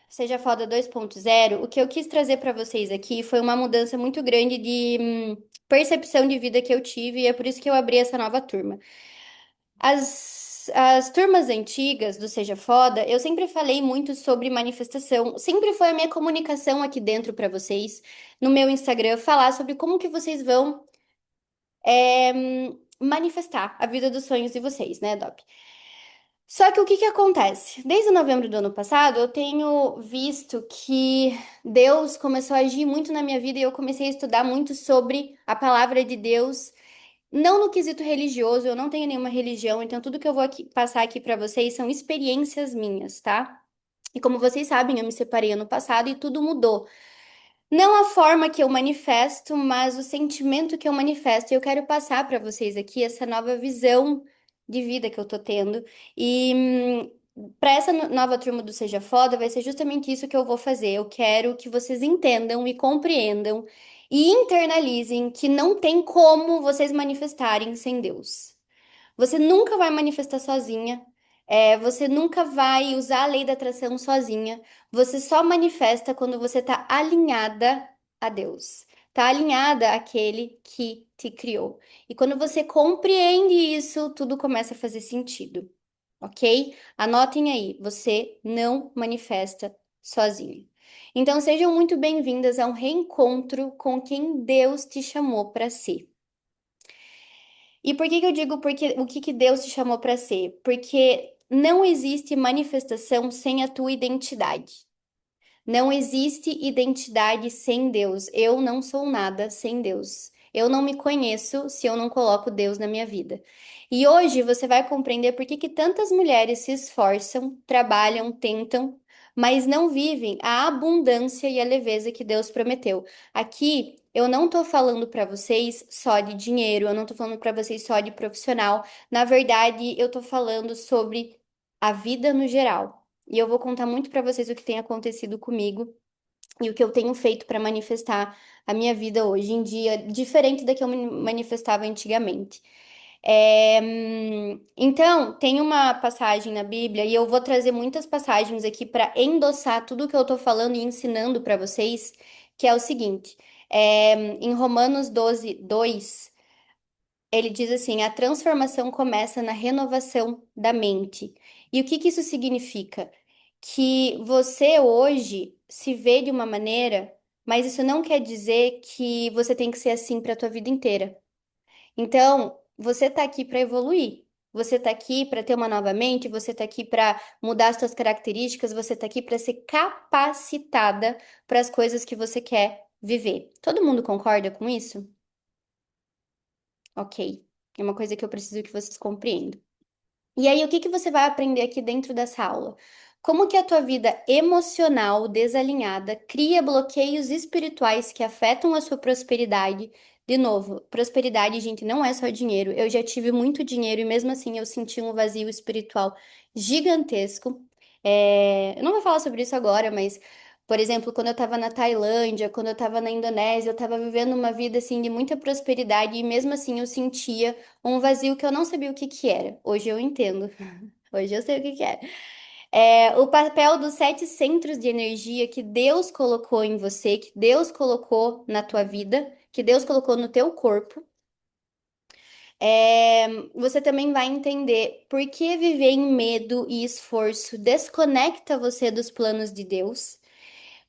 Seja Foda 2.0, o que eu quis trazer para vocês aqui foi uma mudança muito grande de percepção de vida que eu tive, e é por isso que eu abri essa nova turma. As turmas antigas do Seja Foda, eu sempre falei muito sobre manifestação, sempre foi a minha comunicação aqui dentro para vocês, no meu Instagram, falar sobre como que vocês vão manifestar a vida dos sonhos de vocês, né, Dop? Só que o que que acontece? Desde novembro do ano passado, eu tenho visto que Deus começou a agir muito na minha vida e eu comecei a estudar muito sobre a palavra de Deus, não no quesito religioso, eu não tenho nenhuma religião, então tudo que eu vou passar aqui para vocês são experiências minhas, tá? E como vocês sabem, eu me separei ano passado e tudo mudou. Não a forma que eu manifesto, mas o sentimento que eu manifesto. E eu quero passar para vocês aqui essa nova visão de vida que eu tô tendo. E para essa nova turma do Seja Foda, vai ser justamente isso que eu vou fazer. Eu quero que vocês entendam e compreendam e internalizem que não tem como vocês manifestarem sem Deus. Você nunca vai manifestar sozinha. Você nunca vai usar a lei da atração sozinha. Você só manifesta quando você está alinhada a Deus. Está alinhada àquele que te criou. E quando você compreende isso, tudo começa a fazer sentido, ok? Anotem aí, você não manifesta sozinho. Então sejam muito bem-vindas a um reencontro com quem Deus te chamou para ser. E por que que eu digo porque o que que Deus te chamou para ser? Porque não existe manifestação sem a tua identidade. Não existe identidade sem Deus. Eu não sou nada sem Deus. Eu não me conheço se eu não coloco Deus na minha vida. E hoje você vai compreender por que que tantas mulheres se esforçam, trabalham, tentam, mas não vivem a abundância e a leveza que Deus prometeu. Aqui eu não tô falando para vocês só de dinheiro, eu não tô falando para vocês só de profissional. Na verdade, eu tô falando sobre a vida no geral. E eu vou contar muito para vocês o que tem acontecido comigo e o que eu tenho feito para manifestar a minha vida hoje em dia, diferente da que eu manifestava antigamente. Então, tem uma passagem na Bíblia, e eu vou trazer muitas passagens aqui para endossar tudo o que eu estou falando e ensinando para vocês, que é o seguinte: em Romanos 12, 2, ele diz assim: a transformação começa na renovação da mente. E o que que isso significa? Que você hoje se vê de uma maneira, mas isso não quer dizer que você tem que ser assim para a tua vida inteira. Então, você está aqui para evoluir. Você está aqui para ter uma nova mente, você está aqui para mudar as suas características, você está aqui para ser capacitada para as coisas que você quer viver. Todo mundo concorda com isso? Ok. É uma coisa que eu preciso que vocês compreendam. E aí, o que que você vai aprender aqui dentro dessa aula? Como que a tua vida emocional desalinhada cria bloqueios espirituais que afetam a sua prosperidade? De novo, prosperidade, gente, não é só dinheiro. Eu já tive muito dinheiro e mesmo assim eu senti um vazio espiritual gigantesco. Eu não vou falar sobre isso agora, mas, por exemplo, quando eu estava na Tailândia, quando eu estava na Indonésia, eu estava vivendo uma vida assim de muita prosperidade e mesmo assim eu sentia um vazio que eu não sabia o que que era. Hoje eu entendo. Hoje eu sei o que que é. O papel dos 7 centros de energia que Deus colocou em você, que Deus colocou na tua vida, que Deus colocou no teu corpo. Você também vai entender por que viver em medo e esforço desconecta você dos planos de Deus.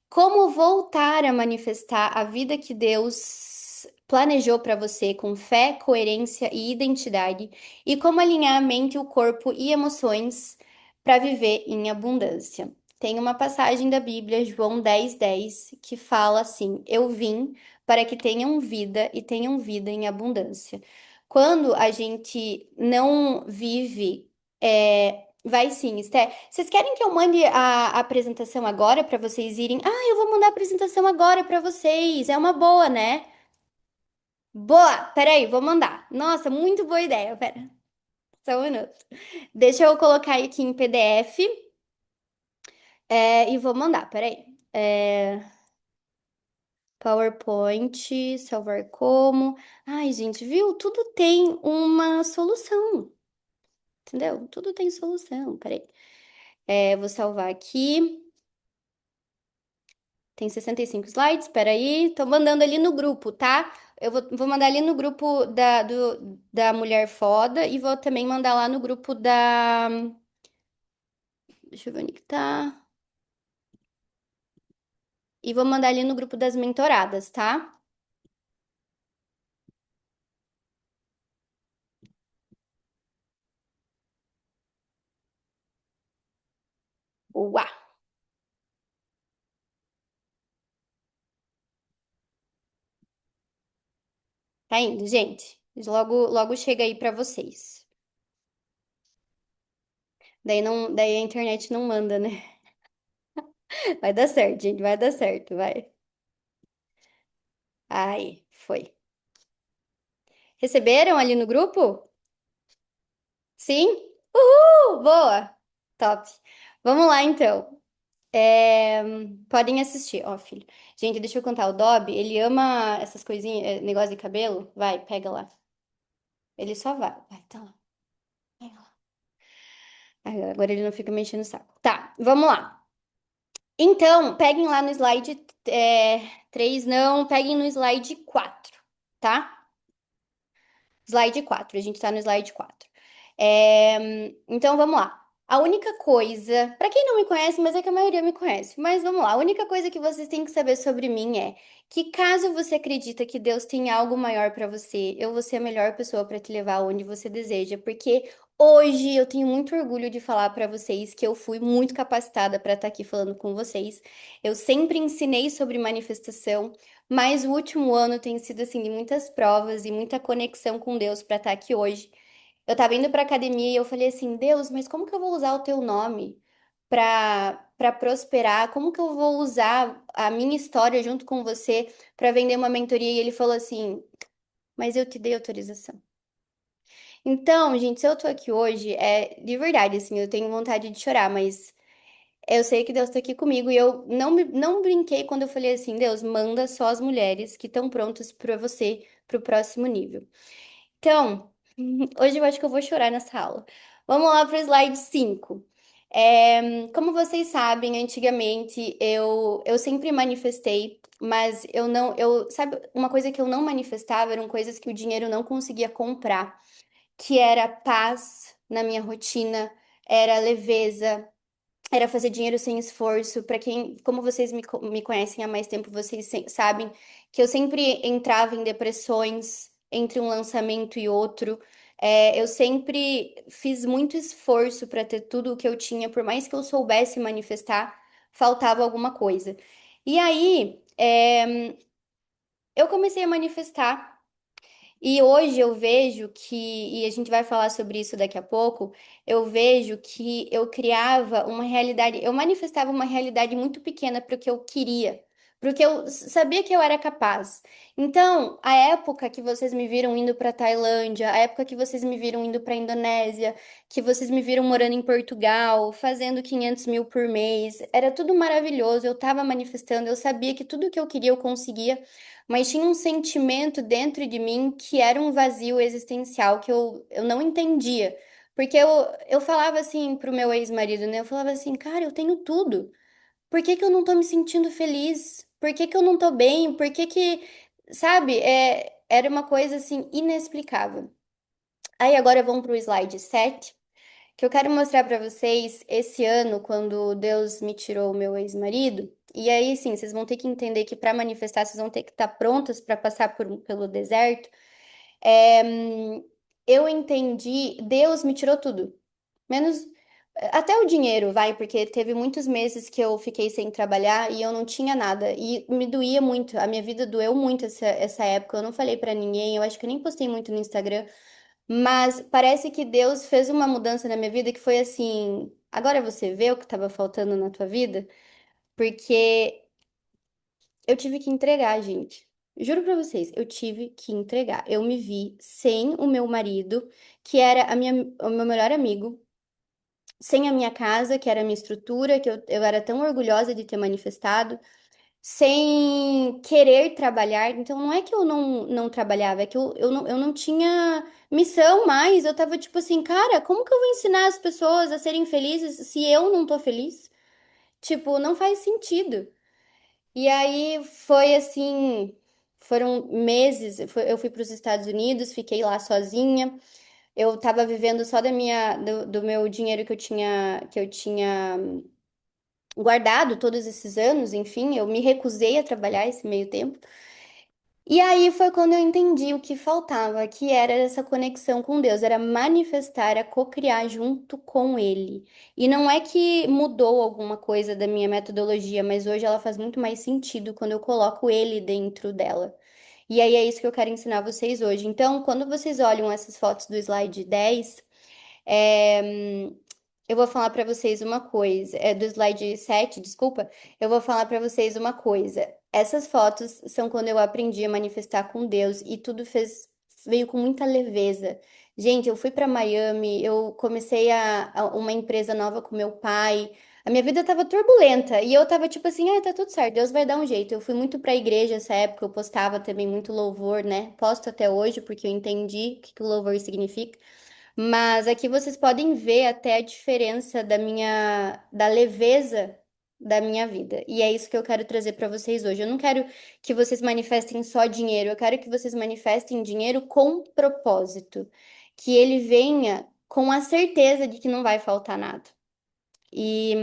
Como voltar a manifestar a vida que Deus planejou para você com fé, coerência e identidade, e como alinhar a mente, o corpo e emoções para viver em abundância. Tem uma passagem da Bíblia, João 10:10, que fala assim: Eu vim para que tenham vida e tenham vida em abundância. Quando a gente não vive, vai sim, Esté. Vocês querem que eu mande a apresentação agora para vocês irem? Ah, eu vou mandar a apresentação agora para vocês. É uma boa, né? Boa! Peraí, vou mandar. Nossa, muito boa ideia. Pera, só um minuto. Deixa eu colocar aqui em PDF, e vou mandar. Peraí. PowerPoint, salvar como. Ai, gente, viu? Tudo tem uma solução, entendeu? Tudo tem solução. Peraí. Vou salvar aqui. Tem 65 slides, espera aí. Tô mandando ali no grupo, tá? Eu vou mandar ali no grupo da Mulher Foda e vou também mandar lá no grupo da. Deixa eu ver onde que tá. E vou mandar ali no grupo das mentoradas, tá? Uau! Tá indo, gente. Logo, logo chega aí pra vocês. Daí não, daí a internet não manda, né? Vai dar certo, gente, vai dar certo, vai. Aí, foi. Receberam ali no grupo? Sim? Uhul! Boa! Top. Vamos lá, então. É, podem assistir, ó, filho. Gente, deixa eu contar. O Dobby, ele ama essas coisinhas, negócio de cabelo. Vai, pega lá. Ele só vai. Vai, tá lá. Pega lá. Agora ele não fica me enchendo o saco. Tá, vamos lá. Então, peguem lá no slide 3, não, peguem no slide 4, tá? Slide 4. A gente tá no slide 4. Então vamos lá. A única coisa, pra quem não me conhece, mas é que a maioria me conhece, mas vamos lá. A única coisa que vocês têm que saber sobre mim é que caso você acredita que Deus tem algo maior pra você, eu vou ser a melhor pessoa pra te levar onde você deseja, porque hoje eu tenho muito orgulho de falar pra vocês que eu fui muito capacitada pra estar aqui falando com vocês. Eu sempre ensinei sobre manifestação. Mas o último ano tem sido assim de muitas provas e muita conexão com Deus para estar aqui hoje. Eu tava indo para academia e eu falei assim: "Deus, mas como que eu vou usar o teu nome para prosperar? Como que eu vou usar a minha história junto com você para vender uma mentoria?" E ele falou assim: "Mas eu te dei autorização." Então, gente, se eu tô aqui hoje, é de verdade assim, eu tenho vontade de chorar, mas eu sei que Deus está aqui comigo e eu não brinquei quando eu falei assim, Deus, manda só as mulheres que estão prontas para você, para o próximo nível. Então, hoje eu acho que eu vou chorar nessa aula. Vamos lá para o slide 5. Como vocês sabem, antigamente eu sempre manifestei, mas sabe, uma coisa que eu não manifestava eram coisas que o dinheiro não conseguia comprar, que era paz na minha rotina, era leveza, era fazer dinheiro sem esforço. Para quem, como vocês me conhecem há mais tempo, vocês sabem que eu sempre entrava em depressões entre um lançamento e outro. Eu sempre fiz muito esforço para ter tudo o que eu tinha, por mais que eu soubesse manifestar, faltava alguma coisa. E aí, eu comecei a manifestar. E hoje eu vejo que, e a gente vai falar sobre isso daqui a pouco, eu vejo que eu criava uma realidade, eu manifestava uma realidade muito pequena para o que eu queria, para o que eu sabia que eu era capaz. Então, a época que vocês me viram indo para Tailândia, a época que vocês me viram indo para Indonésia, que vocês me viram morando em Portugal, fazendo 500 mil por mês, era tudo maravilhoso, eu estava manifestando, eu sabia que tudo que eu queria eu conseguia. Mas tinha um sentimento dentro de mim que era um vazio existencial que eu não entendia. Porque eu falava assim pro meu ex-marido, né? Eu falava assim, cara, eu tenho tudo. Por que que eu não tô me sentindo feliz? Por que que eu não tô bem? Por que que, sabe? Era uma coisa assim inexplicável. Aí agora vamos pro slide 7, que eu quero mostrar para vocês esse ano, quando Deus me tirou o meu ex-marido. E aí, sim, vocês vão ter que entender que para manifestar, vocês vão ter que estar prontas para passar pelo deserto. Eu entendi, Deus me tirou tudo, menos até o dinheiro, vai, porque teve muitos meses que eu fiquei sem trabalhar e eu não tinha nada. E me doía muito, a minha vida doeu muito essa época. Eu não falei para ninguém, eu acho que eu nem postei muito no Instagram. Mas parece que Deus fez uma mudança na minha vida que foi assim: agora você vê o que estava faltando na tua vida? Porque eu tive que entregar, gente. Juro pra vocês, eu tive que entregar. Eu me vi sem o meu marido, que era o meu melhor amigo, sem a minha casa, que era a minha estrutura, que eu era tão orgulhosa de ter manifestado, sem querer trabalhar. Então, não é que eu não trabalhava, é que eu não tinha missão mais. Eu tava tipo assim, cara, como que eu vou ensinar as pessoas a serem felizes se eu não tô feliz? Tipo, não faz sentido. E aí foi assim, foram meses, eu fui para os Estados Unidos, fiquei lá sozinha. Eu tava vivendo só do meu dinheiro que eu tinha guardado todos esses anos, enfim, eu me recusei a trabalhar esse meio tempo. E aí foi quando eu entendi o que faltava, que era essa conexão com Deus, era manifestar, era co-criar junto com Ele. E não é que mudou alguma coisa da minha metodologia, mas hoje ela faz muito mais sentido quando eu coloco Ele dentro dela. E aí é isso que eu quero ensinar vocês hoje. Então, quando vocês olham essas fotos do slide 10, é, eu vou falar para vocês uma coisa, do slide 7, desculpa, eu vou falar para vocês uma coisa. Essas fotos são quando eu aprendi a manifestar com Deus e tudo veio com muita leveza. Gente, eu fui para Miami, eu comecei uma empresa nova com meu pai. A minha vida tava turbulenta e eu tava tipo assim, ah, tá tudo certo, Deus vai dar um jeito. Eu fui muito pra igreja essa época, eu postava também muito louvor, né? Posto até hoje porque eu entendi o que que o louvor significa. Mas aqui vocês podem ver até a diferença da leveza da minha vida. E é isso que eu quero trazer para vocês hoje. Eu não quero que vocês manifestem só dinheiro, eu quero que vocês manifestem dinheiro com propósito, que ele venha com a certeza de que não vai faltar nada. E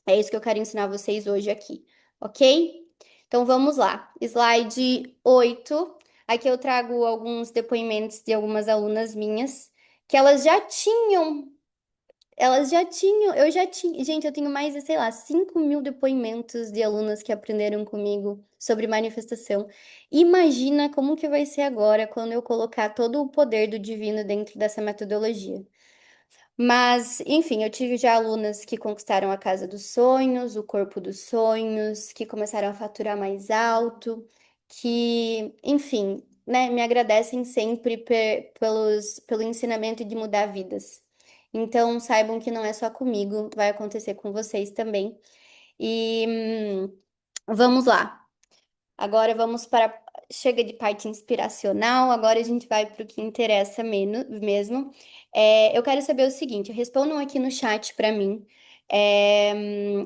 é isso que eu quero ensinar vocês hoje aqui, ok? Então vamos lá. Slide 8. Aqui eu trago alguns depoimentos de algumas alunas minhas que eu já tinha, gente, eu tenho mais de, sei lá, 5.000 depoimentos de alunas que aprenderam comigo sobre manifestação. Imagina como que vai ser agora quando eu colocar todo o poder do divino dentro dessa metodologia. Mas, enfim, eu tive já alunas que conquistaram a casa dos sonhos, o corpo dos sonhos, que começaram a faturar mais alto, que, enfim, né, me agradecem sempre pelo ensinamento de mudar vidas. Então, saibam que não é só comigo, vai acontecer com vocês também. E vamos lá. Agora vamos para. Chega de parte inspiracional, agora a gente vai para o que interessa mesmo. Eu quero saber o seguinte: respondam aqui no chat para mim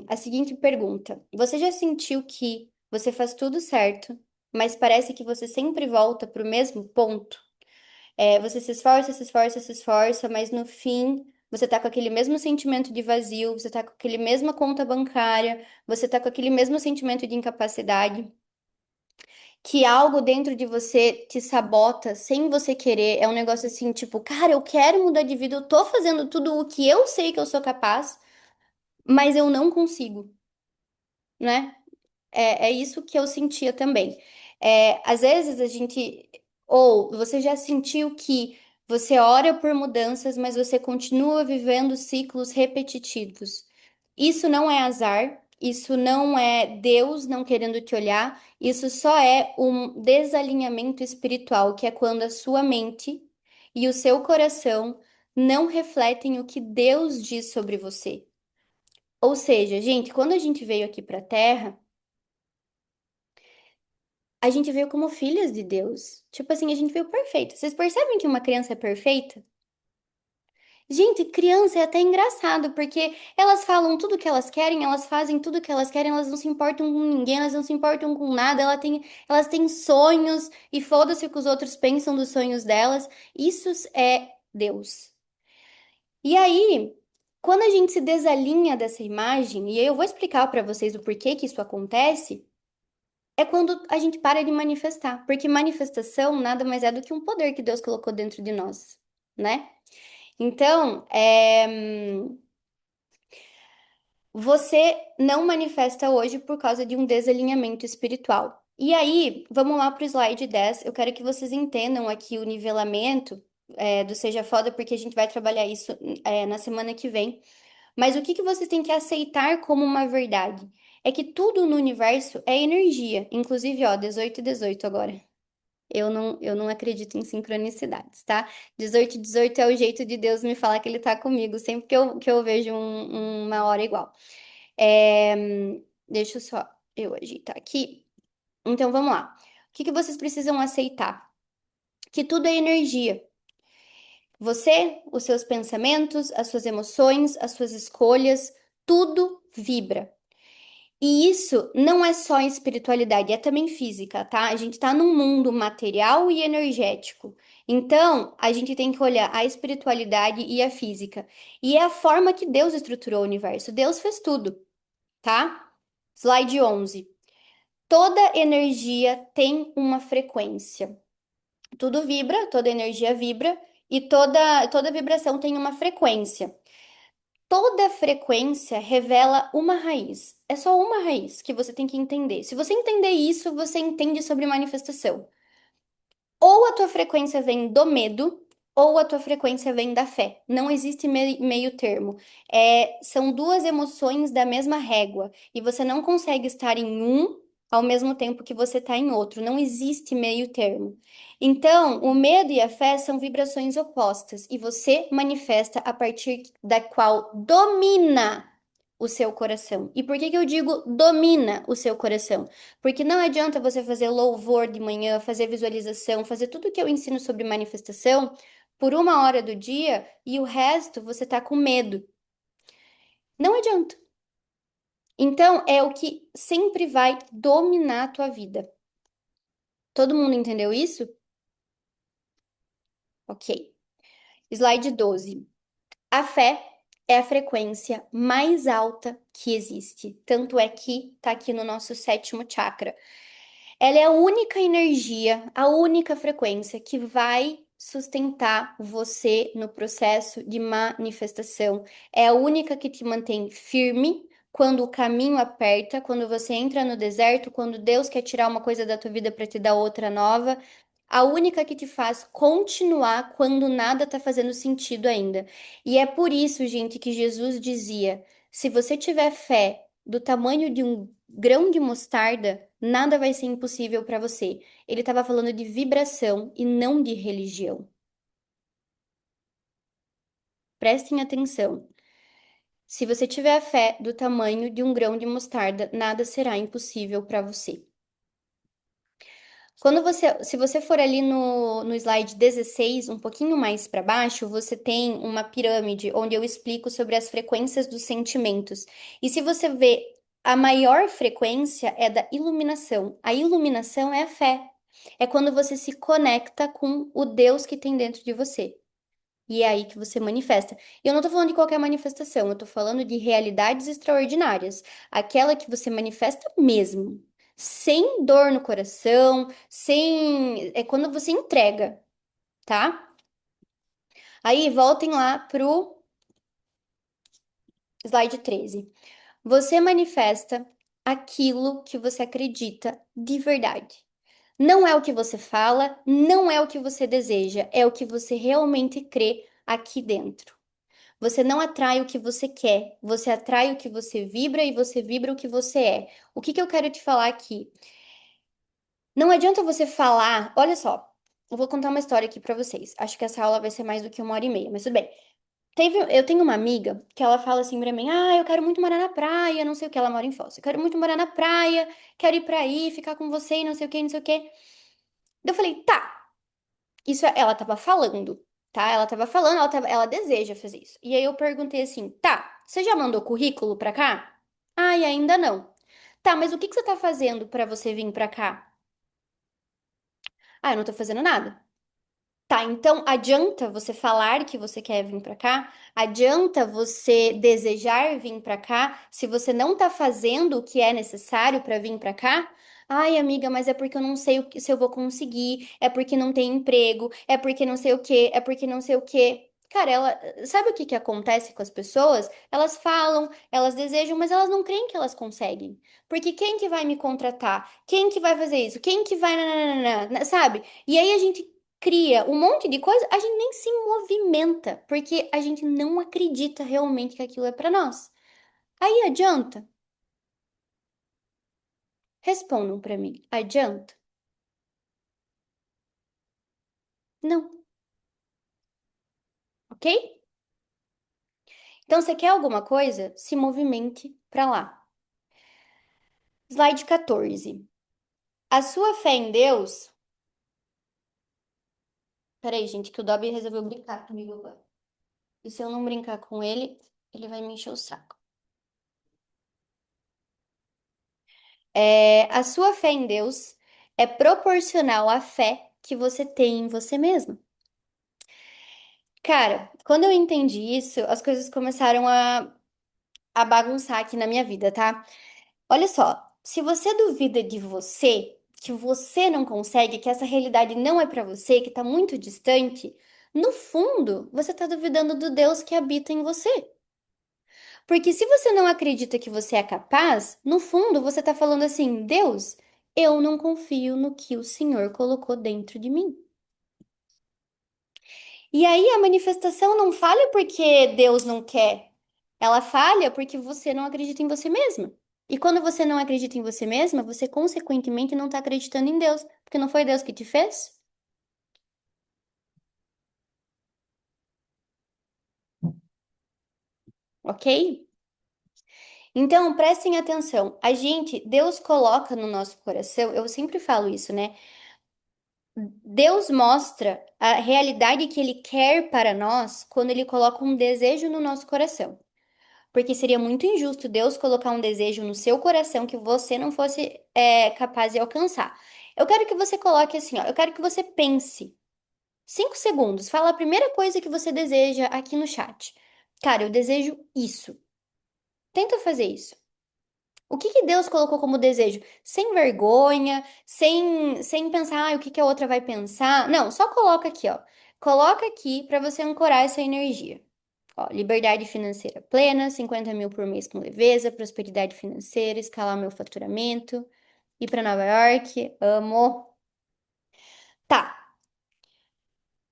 a seguinte pergunta: você já sentiu que você faz tudo certo, mas parece que você sempre volta para o mesmo ponto? Você se esforça, se esforça, se esforça, mas no fim você tá com aquele mesmo sentimento de vazio, você tá com aquele mesma conta bancária, você tá com aquele mesmo sentimento de incapacidade que algo dentro de você te sabota sem você querer. É um negócio assim, tipo, cara, eu quero mudar de vida, eu tô fazendo tudo o que eu sei que eu sou capaz, mas eu não consigo, né? É isso que eu sentia também. Às vezes a gente, ou você já sentiu que você ora por mudanças, mas você continua vivendo ciclos repetitivos. Isso não é azar, isso não é Deus não querendo te olhar, isso só é um desalinhamento espiritual, que é quando a sua mente e o seu coração não refletem o que Deus diz sobre você. Ou seja, gente, quando a gente veio aqui para a Terra, a gente veio como filhas de Deus. Tipo assim, a gente veio perfeito. Vocês percebem que uma criança é perfeita? Gente, criança é até engraçado, porque elas falam tudo que elas querem, elas fazem tudo que elas querem, elas não se importam com ninguém, elas não se importam com nada, elas têm sonhos e foda-se o que os outros pensam dos sonhos delas. Isso é Deus. E aí, quando a gente se desalinha dessa imagem, e aí eu vou explicar para vocês o porquê que isso acontece. É quando a gente para de manifestar, porque manifestação nada mais é do que um poder que Deus colocou dentro de nós, né? Então, você não manifesta hoje por causa de um desalinhamento espiritual. E aí, vamos lá para o slide 10. Eu quero que vocês entendam aqui o nivelamento, do Seja Foda, porque a gente vai trabalhar isso, na semana que vem. Mas o que que vocês têm que aceitar como uma verdade? É que tudo no universo é energia. Inclusive, ó, 18 e 18 agora. Eu não acredito em sincronicidades, tá? 18 e 18 é o jeito de Deus me falar que Ele tá comigo, sempre que eu vejo uma hora igual. É, deixa eu só eu ajeitar aqui. Então, vamos lá. O que que vocês precisam aceitar? Que tudo é energia. Você, os seus pensamentos, as suas emoções, as suas escolhas, tudo vibra. E isso não é só espiritualidade, é também física, tá? A gente tá num mundo material e energético. Então, a gente tem que olhar a espiritualidade e a física. E é a forma que Deus estruturou o universo. Deus fez tudo, tá? Slide 11. Toda energia tem uma frequência. Tudo vibra, toda energia vibra e toda vibração tem uma frequência. Toda frequência revela uma raiz. É só uma raiz que você tem que entender. Se você entender isso, você entende sobre manifestação. Ou a tua frequência vem do medo, ou a tua frequência vem da fé. Não existe meio termo. São duas emoções da mesma régua. E você não consegue estar em um ao mesmo tempo que você está em outro. Não existe meio termo. Então, o medo e a fé são vibrações opostas. E você manifesta a partir da qual domina o seu coração. E por que que eu digo domina o seu coração? Porque não adianta você fazer louvor de manhã, fazer visualização, fazer tudo que eu ensino sobre manifestação por 1 hora do dia e o resto você tá com medo. Não adianta. Então, é o que sempre vai dominar a tua vida. Todo mundo entendeu isso? Ok. Slide 12. A fé é a frequência mais alta que existe. Tanto é que tá aqui no nosso sétimo chakra. Ela é a única energia, a única frequência que vai sustentar você no processo de manifestação. É a única que te mantém firme quando o caminho aperta, quando você entra no deserto, quando Deus quer tirar uma coisa da tua vida para te dar outra nova. A única que te faz continuar quando nada tá fazendo sentido ainda. E é por isso, gente, que Jesus dizia: se você tiver fé do tamanho de um grão de mostarda, nada vai ser impossível para você. Ele estava falando de vibração e não de religião. Prestem atenção. Se você tiver a fé do tamanho de um grão de mostarda, nada será impossível para você. Se você for ali no slide 16, um pouquinho mais para baixo, você tem uma pirâmide onde eu explico sobre as frequências dos sentimentos. E se você vê, a maior frequência é da iluminação. A iluminação é a fé. É quando você se conecta com o Deus que tem dentro de você. E é aí que você manifesta. E eu não tô falando de qualquer manifestação, eu tô falando de realidades extraordinárias. Aquela que você manifesta mesmo. Sem dor no coração, sem. É quando você entrega, tá? Aí voltem lá pro slide 13. Você manifesta aquilo que você acredita de verdade. Não é o que você fala, não é o que você deseja, é o que você realmente crê aqui dentro. Você não atrai o que você quer, você atrai o que você vibra e você vibra o que você é. O que que eu quero te falar aqui? Não adianta você falar, olha só, eu vou contar uma história aqui pra vocês. Acho que essa aula vai ser mais do que 1 hora e meia, mas tudo bem. Eu tenho uma amiga que ela fala assim pra mim: ah, eu quero muito morar na praia, não sei o que, ela mora em Foz. Eu quero muito morar na praia, quero ir pra aí, ficar com você e não sei o que, não sei o que. Eu falei, tá. Ela tava falando, tá? Ela tava falando, ela deseja fazer isso. E aí eu perguntei assim, tá, você já mandou currículo pra cá? Ai, ainda não. Tá, mas o que que você tá fazendo pra você vir pra cá? Ah, eu não tô fazendo nada. Tá, então adianta você falar que você quer vir pra cá? Adianta você desejar vir pra cá se você não tá fazendo o que é necessário pra vir pra cá? Ai, amiga, mas é porque eu não sei se eu vou conseguir, é porque não tem emprego, é porque não sei o quê, é porque não sei o quê. Cara, sabe o que que acontece com as pessoas? Elas falam, elas desejam, mas elas não creem que elas conseguem. Porque quem que vai me contratar? Quem que vai fazer isso? Quem que vai, nananana, sabe? E aí a gente cria um monte de coisa, a gente nem se movimenta, porque a gente não acredita realmente que aquilo é para nós. Aí adianta? Respondam para mim. Adianta? Não, ok? Então, você quer alguma coisa? Se movimente para lá. Slide 14. A sua fé em Deus. Peraí, gente, que o Dobby resolveu brincar comigo agora. E se eu não brincar com ele, ele vai me encher o saco. A sua fé em Deus é proporcional à fé que você tem em você mesmo. Cara, quando eu entendi isso, as coisas começaram a bagunçar aqui na minha vida, tá? Olha só, se você duvida de você, que você não consegue, que essa realidade não é pra você, que tá muito distante, no fundo, você tá duvidando do Deus que habita em você. Porque se você não acredita que você é capaz, no fundo você tá falando assim: Deus, eu não confio no que o Senhor colocou dentro de mim. E aí a manifestação não falha porque Deus não quer. Ela falha porque você não acredita em você mesma. E quando você não acredita em você mesma, você consequentemente não está acreditando em Deus, porque não foi Deus que te fez, ok? Então, prestem atenção. Deus coloca no nosso coração, eu sempre falo isso, né? Deus mostra a realidade que Ele quer para nós quando Ele coloca um desejo no nosso coração. Porque seria muito injusto Deus colocar um desejo no seu coração que você não fosse capaz de alcançar. Eu quero que você coloque assim, ó, eu quero que você pense 5 segundos. Fala a primeira coisa que você deseja aqui no chat. Cara, eu desejo isso. Tenta fazer isso. O que que Deus colocou como desejo? Sem vergonha, sem pensar, o que que a outra vai pensar. Não, só coloca aqui, ó. Coloca aqui para você ancorar essa energia. Ó, liberdade financeira plena, 50 mil por mês com leveza, prosperidade financeira, escalar meu faturamento, ir para Nova York, amo. Tá,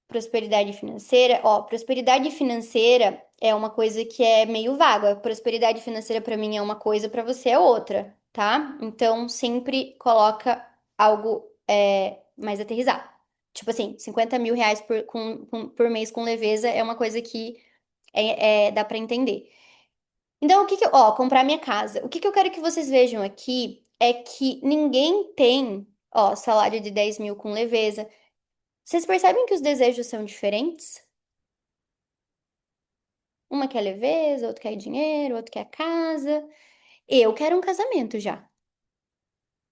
prosperidade financeira. Ó, prosperidade financeira é uma coisa que é meio vaga. Prosperidade financeira para mim é uma coisa, para você é outra, tá? Então sempre coloca algo mais aterrizado. Tipo assim, 50 mil reais por mês com leveza é uma coisa que dá para entender. Então, ó, comprar minha casa. O que que eu quero que vocês vejam aqui é que ninguém tem, ó, salário de 10 mil com leveza. Vocês percebem que os desejos são diferentes? Uma quer leveza, outro quer dinheiro, outro quer casa. Eu quero um casamento já.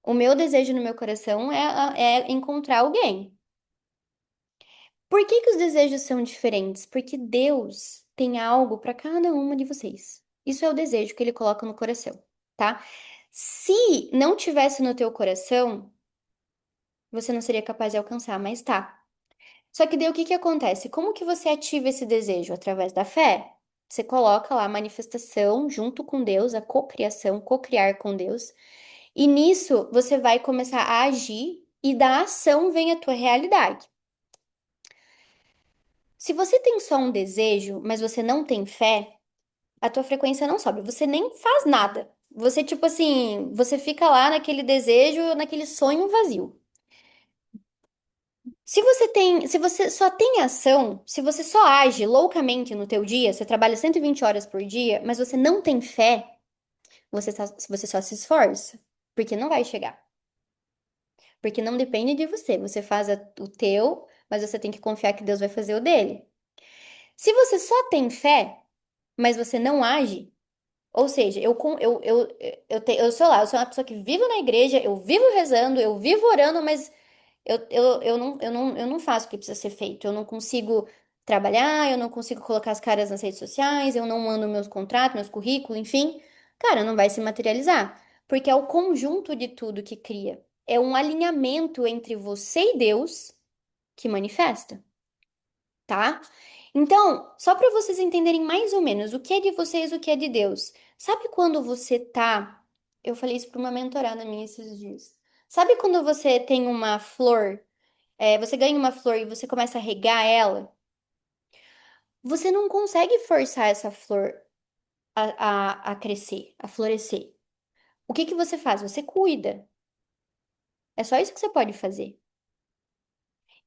O meu desejo no meu coração é encontrar alguém. Por que que os desejos são diferentes? Porque Deus tem algo para cada uma de vocês. Isso é o desejo que ele coloca no coração, tá? Se não tivesse no teu coração, você não seria capaz de alcançar, mas tá. Só que daí o que que acontece? Como que você ativa esse desejo? Através da fé. Você coloca lá a manifestação junto com Deus, a cocriação, cocriar com Deus. E nisso você vai começar a agir e da ação vem a tua realidade. Se você tem só um desejo, mas você não tem fé, a tua frequência não sobe. Você nem faz nada. Você, tipo assim, você fica lá naquele desejo, naquele sonho vazio. Se você só tem ação, se você só age loucamente no teu dia, você trabalha 120 horas por dia, mas você não tem fé, você só se esforça, porque não vai chegar. Porque não depende de você. Você faz o teu, mas você tem que confiar que Deus vai fazer o dele. Se você só tem fé, mas você não age, ou seja, eu sou lá, eu sou uma pessoa que vivo na igreja, eu vivo rezando, eu vivo orando, mas eu não faço o que precisa ser feito. Eu não consigo trabalhar, eu não consigo colocar as caras nas redes sociais, eu não mando meus contratos, meus currículos, enfim. Cara, não vai se materializar. Porque é o conjunto de tudo que cria. É um alinhamento entre você e Deus que manifesta, tá? Então, só para vocês entenderem mais ou menos o que é de vocês, o que é de Deus. Sabe quando você tá. Eu falei isso para uma mentorada minha esses dias. Sabe quando você tem uma flor, você ganha uma flor e você começa a regar ela? Você não consegue forçar essa flor a crescer, a florescer. O que que você faz? Você cuida. É só isso que você pode fazer.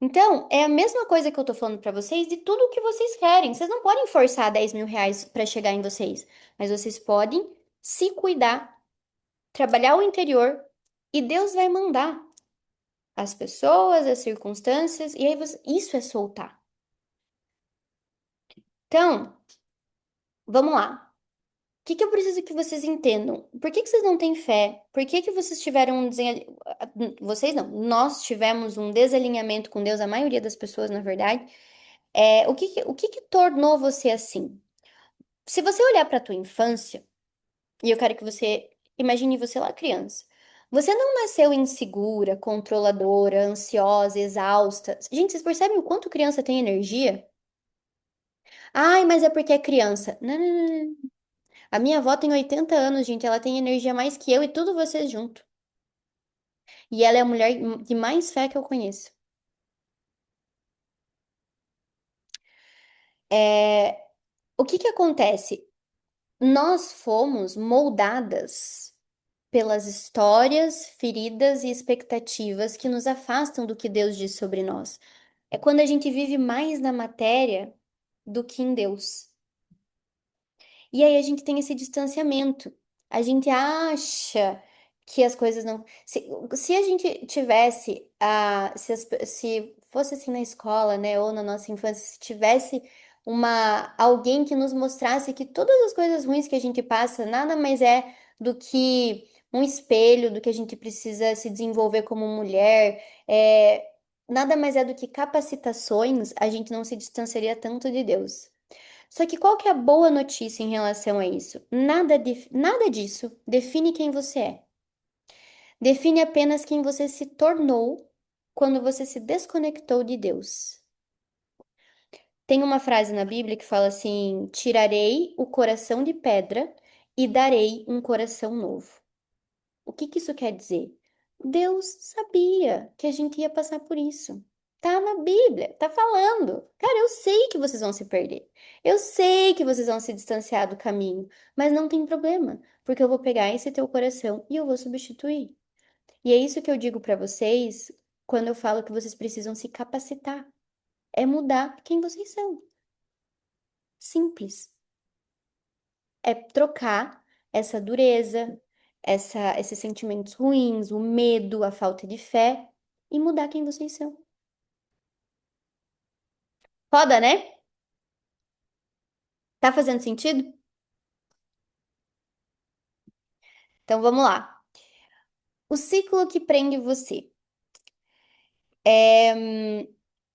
Então, é a mesma coisa que eu tô falando pra vocês de tudo o que vocês querem. Vocês não podem forçar 10 mil reais pra chegar em vocês, mas vocês podem se cuidar, trabalhar o interior e Deus vai mandar as pessoas, as circunstâncias, e aí isso é soltar. Então, vamos lá. que eu preciso que vocês entendam? Por que que vocês não têm fé? Por que que vocês tiveram um vocês não, nós tivemos um desalinhamento com Deus, a maioria das pessoas, na verdade. O que que tornou você assim? Se você olhar para a tua infância, e eu quero que você imagine você lá criança. Você não nasceu insegura, controladora, ansiosa, exausta. Gente, vocês percebem o quanto criança tem energia? Ai, mas é porque é criança. Não, não, não, não. A minha avó tem 80 anos, gente. Ela tem energia mais que eu e tudo vocês junto. E ela é a mulher de mais fé que eu conheço. É, o que que acontece? Nós fomos moldadas pelas histórias, feridas e expectativas que nos afastam do que Deus diz sobre nós. É quando a gente vive mais na matéria do que em Deus. E aí a gente tem esse distanciamento. A gente acha que as coisas não. Se a gente tivesse. Se fosse assim na escola, né? Ou na nossa infância, se tivesse alguém que nos mostrasse que todas as coisas ruins que a gente passa nada mais é do que um espelho do que a gente precisa se desenvolver como mulher. Nada mais é do que capacitações, a gente não se distanciaria tanto de Deus. Só que qual que é a boa notícia em relação a isso? Nada disso define quem você é. Define apenas quem você se tornou quando você se desconectou de Deus. Tem uma frase na Bíblia que fala assim: tirarei o coração de pedra e darei um coração novo. O que que isso quer dizer? Deus sabia que a gente ia passar por isso. Tá na Bíblia, tá falando. Cara, eu sei que vocês vão se perder. Eu sei que vocês vão se distanciar do caminho, mas não tem problema, porque eu vou pegar esse teu coração e eu vou substituir. E é isso que eu digo pra vocês quando eu falo que vocês precisam se capacitar. É mudar quem vocês são. Simples. É trocar essa dureza, esses sentimentos ruins, o medo, a falta de fé e mudar quem vocês são. Foda, né? Tá fazendo sentido? Então vamos lá. O ciclo que prende você.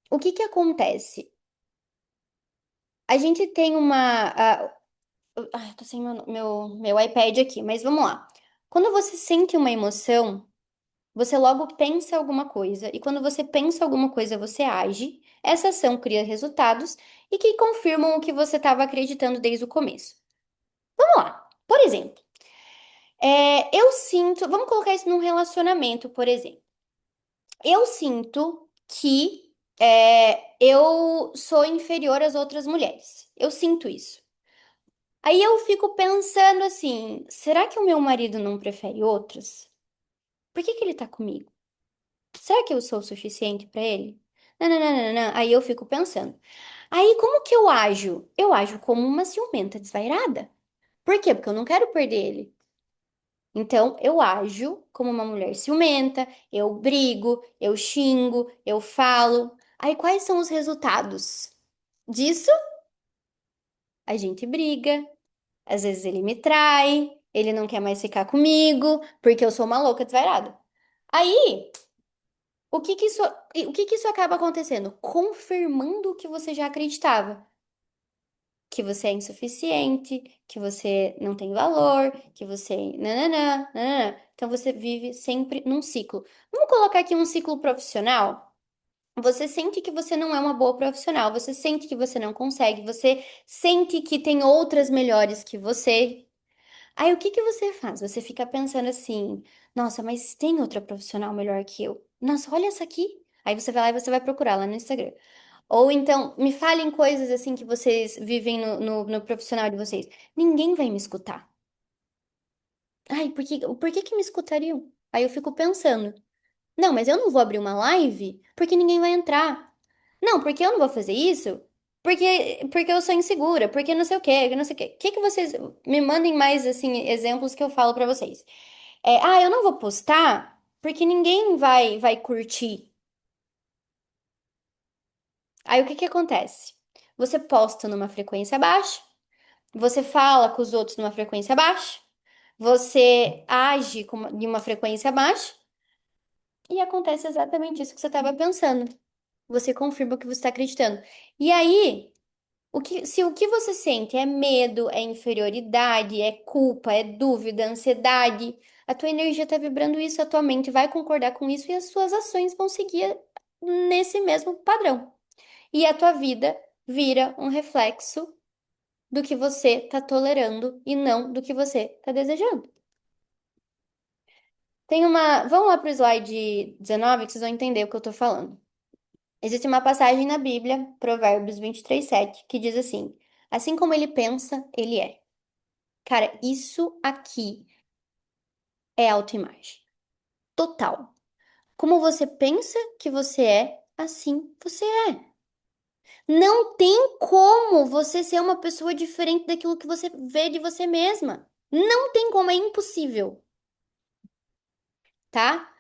O que que acontece? A gente tem tô sem meu iPad aqui, mas vamos lá. Quando você sente uma emoção, você logo pensa alguma coisa, e quando você pensa alguma coisa, você age. Essa ação cria resultados e que confirmam o que você estava acreditando desde o começo. Vamos lá. Por exemplo, eu sinto. Vamos colocar isso num relacionamento, por exemplo. Eu sinto que eu sou inferior às outras mulheres. Eu sinto isso. Aí eu fico pensando assim: será que o meu marido não prefere outras? Por que que ele tá comigo? Será que eu sou o suficiente pra ele? Não, não, não, não, não. Aí eu fico pensando. Aí como que eu ajo? Eu ajo como uma ciumenta desvairada. Por quê? Porque eu não quero perder ele. Então eu ajo como uma mulher ciumenta, eu brigo, eu xingo, eu falo. Aí quais são os resultados disso? A gente briga, às vezes ele me trai, ele não quer mais ficar comigo, porque eu sou uma louca desvairada. Aí o que que isso acaba acontecendo? Confirmando o que você já acreditava, que você é insuficiente, que você não tem valor, que você nananã, nananã. Então você vive sempre num ciclo. Vamos colocar aqui um ciclo profissional? Você sente que você não é uma boa profissional, você sente que você não consegue, você sente que tem outras melhores que você. Aí o que que você faz? Você fica pensando assim: nossa, mas tem outra profissional melhor que eu? Nossa, olha essa aqui. Aí você vai lá e você vai procurar lá no Instagram. Ou então, me falem coisas assim que vocês vivem no profissional de vocês. Ninguém vai me escutar. Ai, por que que me escutariam? Aí eu fico pensando: não, mas eu não vou abrir uma live porque ninguém vai entrar. Não, porque eu não vou fazer isso? Porque eu sou insegura, porque não sei o quê, que não sei o quê. O que que vocês me mandem mais assim exemplos que eu falo pra vocês? Eu não vou postar porque ninguém vai curtir. Aí o que que acontece? Você posta numa frequência baixa, Você fala com os outros numa frequência baixa, você age de uma frequência baixa e acontece exatamente isso que você estava pensando. Você confirma o que você está acreditando. E aí, se o que você sente é medo, é inferioridade, é culpa, é dúvida, ansiedade, a tua energia está vibrando isso, a tua mente vai concordar com isso e as suas ações vão seguir nesse mesmo padrão. E a tua vida vira um reflexo do que você está tolerando e não do que você está desejando. Tem uma. Vamos lá para o slide 19 que vocês vão entender o que eu estou falando. Existe uma passagem na Bíblia, Provérbios 23:7, que diz assim: Assim como ele pensa, ele é. Cara, isso aqui é autoimagem. Total. Como você pensa que você é, assim você é. Não tem como você ser uma pessoa diferente daquilo que você vê de você mesma. Não tem como, é impossível, tá?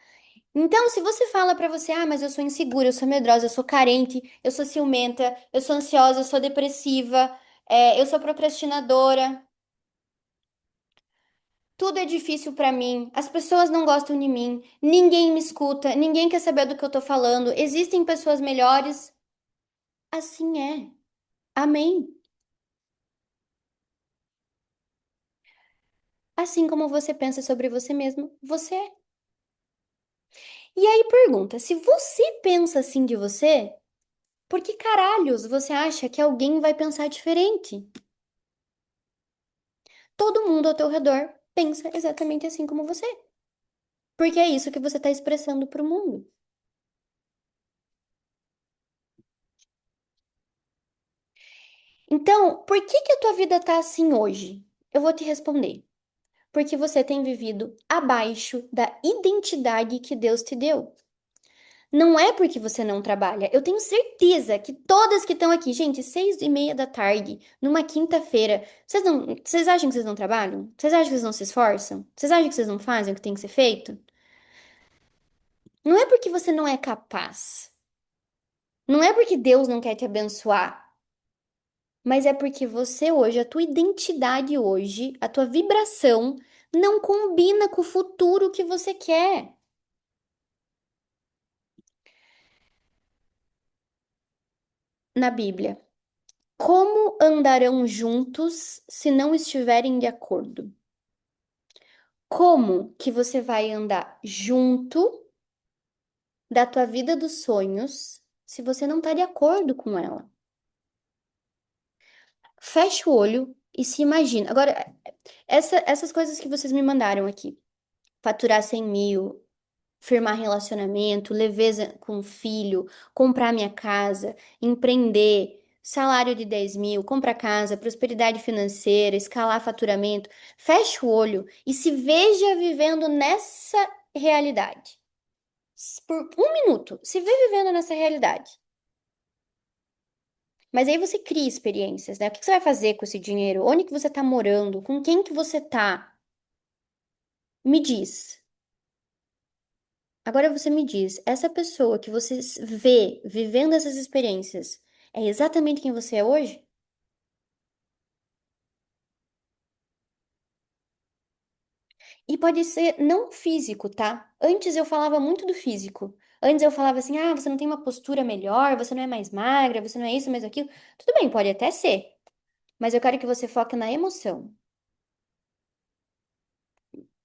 Então, se você fala pra você, ah, mas eu sou insegura, eu sou medrosa, eu sou carente, eu sou ciumenta, eu sou ansiosa, eu sou depressiva, eu sou procrastinadora, tudo é difícil pra mim, as pessoas não gostam de mim, ninguém me escuta, ninguém quer saber do que eu tô falando, existem pessoas melhores. Assim é. Amém. Assim como você pensa sobre você mesmo, você é. E aí pergunta, se você pensa assim de você, por que caralhos você acha que alguém vai pensar diferente? Todo mundo ao teu redor pensa exatamente assim como você, porque é isso que você está expressando para o mundo. Então, por que que a tua vida tá assim hoje? Eu vou te responder. Porque você tem vivido abaixo da identidade que Deus te deu. Não é porque você não trabalha. Eu tenho certeza que todas que estão aqui, gente, 6:30 da tarde, numa quinta-feira, vocês acham que vocês não trabalham? Vocês acham que vocês não se esforçam? Vocês acham que vocês não fazem o que tem que ser feito? Não é porque você não é capaz. Não é porque Deus não quer te abençoar, mas é porque você hoje, a tua identidade hoje, a tua vibração não combina com o futuro que você quer. Na Bíblia, como andarão juntos se não estiverem de acordo? Como que você vai andar junto da tua vida dos sonhos se você não está de acordo com ela? Fecha o olho e se imagina. Agora, essas coisas que vocês me mandaram aqui, faturar 100 mil, firmar relacionamento, leveza com o filho, comprar minha casa, empreender, salário de 10 mil, comprar casa, prosperidade financeira, escalar faturamento. Feche o olho e se veja vivendo nessa realidade. Por um minuto, se vê vivendo nessa realidade. Mas aí você cria experiências, né? O que que você vai fazer com esse dinheiro? Onde que você tá morando? Com quem que você tá? Me diz. Agora você me diz, essa pessoa que você vê vivendo essas experiências é exatamente quem você é hoje? E pode ser não físico, tá? Antes eu falava muito do físico. Antes eu falava assim: ah, você não tem uma postura melhor, você não é mais magra, você não é isso, mais aquilo. Tudo bem, pode até ser. Mas eu quero que você foque na emoção.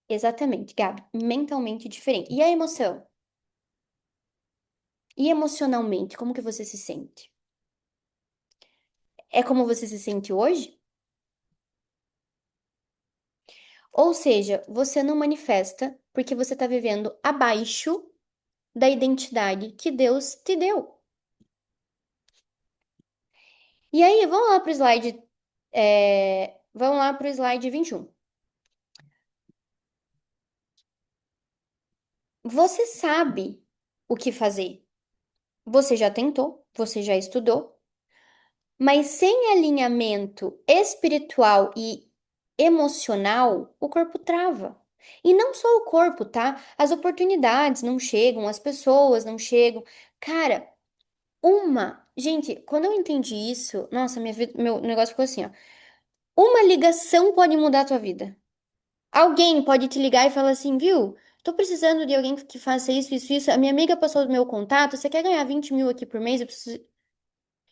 Exatamente, Gabi. Mentalmente diferente. E a emoção? E emocionalmente, como que você se sente? É como você se sente hoje? Ou seja, você não manifesta porque você está vivendo abaixo da identidade que Deus te deu. E aí, vamos lá para o slide 21. Você sabe o que fazer. Você já tentou, você já estudou, mas sem alinhamento espiritual e emocional, o corpo trava. E não só o corpo, tá? As oportunidades não chegam, as pessoas não chegam. Cara, Gente, quando eu entendi isso, nossa, meu negócio ficou assim, ó. Uma ligação pode mudar a tua vida. Alguém pode te ligar e falar assim, viu? Tô precisando de alguém que faça isso, isso, isso. A minha amiga passou o meu contato. Você quer ganhar 20 mil aqui por mês? Eu preciso...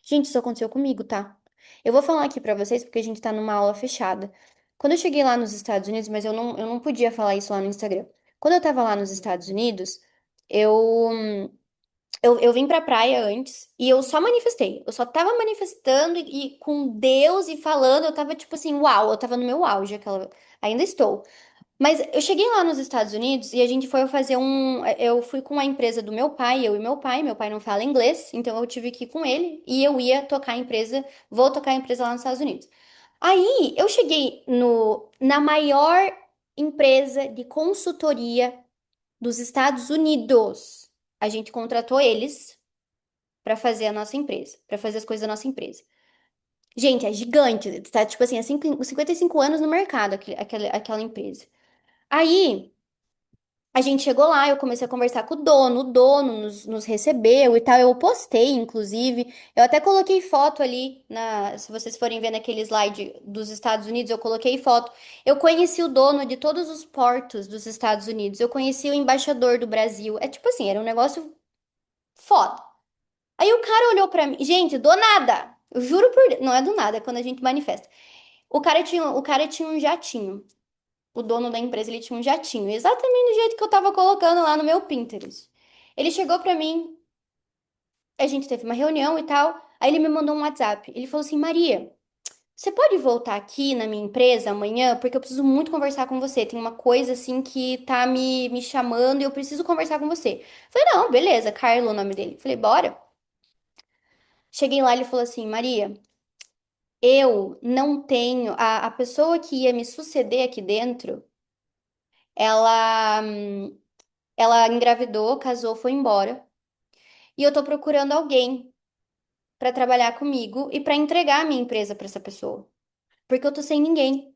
Gente, isso aconteceu comigo, tá? Eu vou falar aqui pra vocês porque a gente tá numa aula fechada. Quando eu cheguei lá nos Estados Unidos, mas eu não podia falar isso lá no Instagram. Quando eu tava lá nos Estados Unidos, eu, eu vim pra praia antes e eu só manifestei. Eu só tava manifestando e com Deus e falando. Eu tava tipo assim, uau, eu tava no meu auge, aquela... Ainda estou. Mas eu cheguei lá nos Estados Unidos e a gente foi fazer um. Eu fui com a empresa do meu pai, eu e meu pai. Meu pai não fala inglês, então eu tive que ir com ele e eu ia tocar a empresa, vou tocar a empresa lá nos Estados Unidos. Aí eu cheguei na maior empresa de consultoria dos Estados Unidos. A gente contratou eles para fazer a nossa empresa, para fazer as coisas da nossa empresa. Gente, é gigante, tá tipo assim, há 55 anos no mercado, aquela empresa. Aí. A gente chegou lá, eu comecei a conversar com o dono nos recebeu e tal. Eu postei, inclusive. Eu até coloquei foto ali se vocês forem ver naquele slide dos Estados Unidos, eu coloquei foto. Eu conheci o dono de todos os portos dos Estados Unidos. Eu conheci o embaixador do Brasil. É tipo assim, era um negócio foda. Aí o cara olhou pra mim, gente, do nada. Eu juro por Deus, não é do nada, é quando a gente manifesta. O cara tinha um jatinho. O dono da empresa, ele tinha um jatinho, exatamente do jeito que eu tava colocando lá no meu Pinterest. Ele chegou pra mim, a gente teve uma reunião e tal, aí ele me mandou um WhatsApp. Ele falou assim: Maria, você pode voltar aqui na minha empresa amanhã? Porque eu preciso muito conversar com você. Tem uma coisa assim que tá me chamando e eu preciso conversar com você. Falei, não, beleza, Carlo, o nome dele. Falei, bora. Cheguei lá, ele falou assim: Maria, eu não tenho. A pessoa que ia me suceder aqui dentro, ela. Ela engravidou, casou, foi embora. E eu tô procurando alguém pra trabalhar comigo e pra entregar a minha empresa pra essa pessoa, porque eu tô sem ninguém.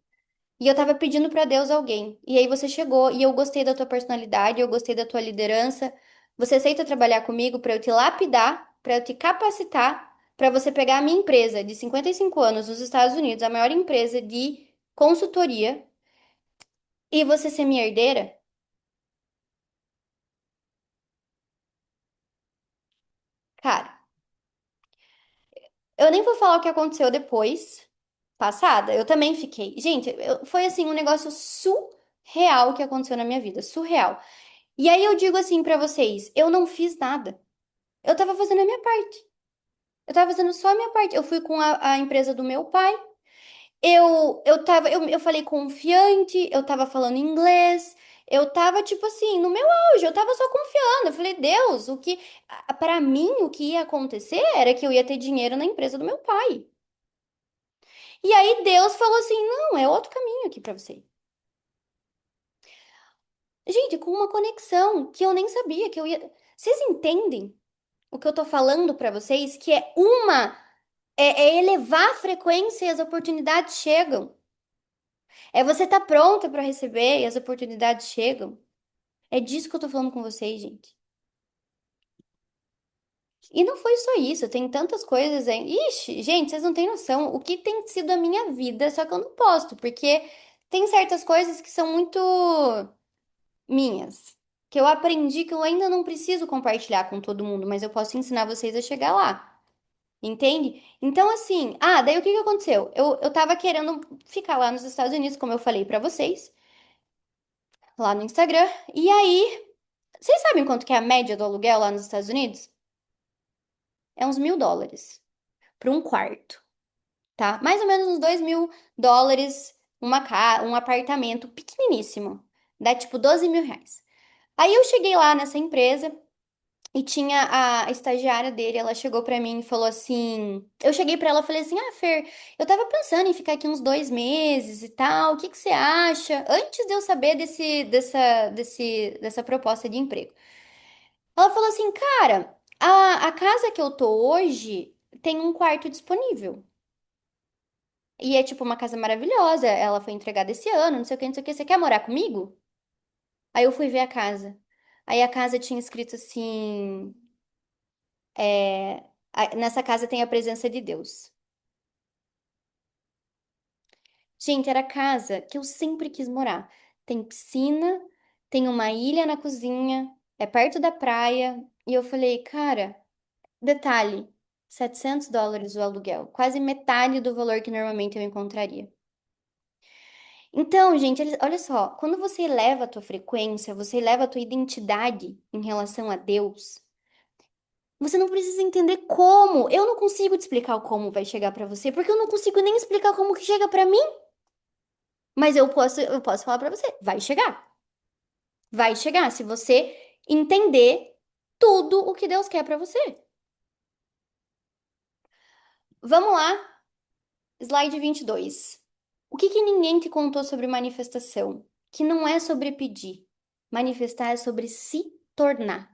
E eu tava pedindo pra Deus alguém. E aí você chegou e eu gostei da tua personalidade, eu gostei da tua liderança. Você aceita trabalhar comigo pra eu te lapidar, pra eu te capacitar, pra você pegar a minha empresa de 55 anos nos Estados Unidos, a maior empresa de consultoria, e você ser minha herdeira? Cara, eu nem vou falar o que aconteceu depois, passada. Eu também fiquei. Gente, foi assim um negócio surreal que aconteceu na minha vida, surreal. E aí eu digo assim pra vocês, eu não fiz nada. Eu tava fazendo a minha parte. Eu tava fazendo só a minha parte. Eu fui com a empresa do meu pai. Eu falei confiante, eu tava falando inglês. Eu tava, tipo assim, no meu auge, eu tava só confiando. Eu falei, Deus, pra mim, o que ia acontecer era que eu ia ter dinheiro na empresa do meu pai. E aí Deus falou assim: não, é outro caminho aqui pra você. Gente, com uma conexão que eu nem sabia que eu ia. Vocês entendem o que eu tô falando pra vocês? Que é elevar a frequência e as oportunidades chegam. É você estar pronta pra receber e as oportunidades chegam. É disso que eu tô falando com vocês, gente. E não foi só isso, tem tantas coisas aí. Ixi, gente, vocês não têm noção o que tem sido a minha vida, só que eu não posto, porque tem certas coisas que são muito minhas, que eu aprendi que eu ainda não preciso compartilhar com todo mundo, mas eu posso ensinar vocês a chegar lá, entende? Então, assim, daí o que que aconteceu? Eu tava querendo ficar lá nos Estados Unidos, como eu falei pra vocês, lá no Instagram, e aí, vocês sabem quanto que é a média do aluguel lá nos Estados Unidos? É uns US$ 1.000 para um quarto, tá? Mais ou menos uns US$ 2.000, um apartamento pequeniníssimo, dá tipo R$ 12.000. Aí eu cheguei lá nessa empresa. E tinha a estagiária dele, ela chegou pra mim e falou assim. Eu cheguei pra ela e falei assim: Ah, Fer, eu tava pensando em ficar aqui uns 2 meses e tal, o que que você acha? Antes de eu saber dessa proposta de emprego. Ela falou assim: Cara, a casa que eu tô hoje tem um quarto disponível. E é tipo uma casa maravilhosa, ela foi entregada esse ano, não sei o que, não sei o que. Você quer morar comigo? Aí eu fui ver a casa. Aí a casa tinha escrito assim. Nessa casa tem a presença de Deus. Gente, era a casa que eu sempre quis morar. Tem piscina, tem uma ilha na cozinha, é perto da praia. E eu falei, cara, detalhe, US$ 700 o aluguel, quase metade do valor que normalmente eu encontraria. Então, gente, olha só, quando você eleva a tua frequência, você eleva a tua identidade em relação a Deus, você não precisa entender como. Eu não consigo te explicar o como vai chegar pra você, porque eu não consigo nem explicar como que chega pra mim. Mas eu posso falar pra você, vai chegar. Vai chegar se você entender tudo o que Deus quer pra você. Vamos lá, slide 22. O que que ninguém te contou sobre manifestação? Que não é sobre pedir. Manifestar é sobre se tornar.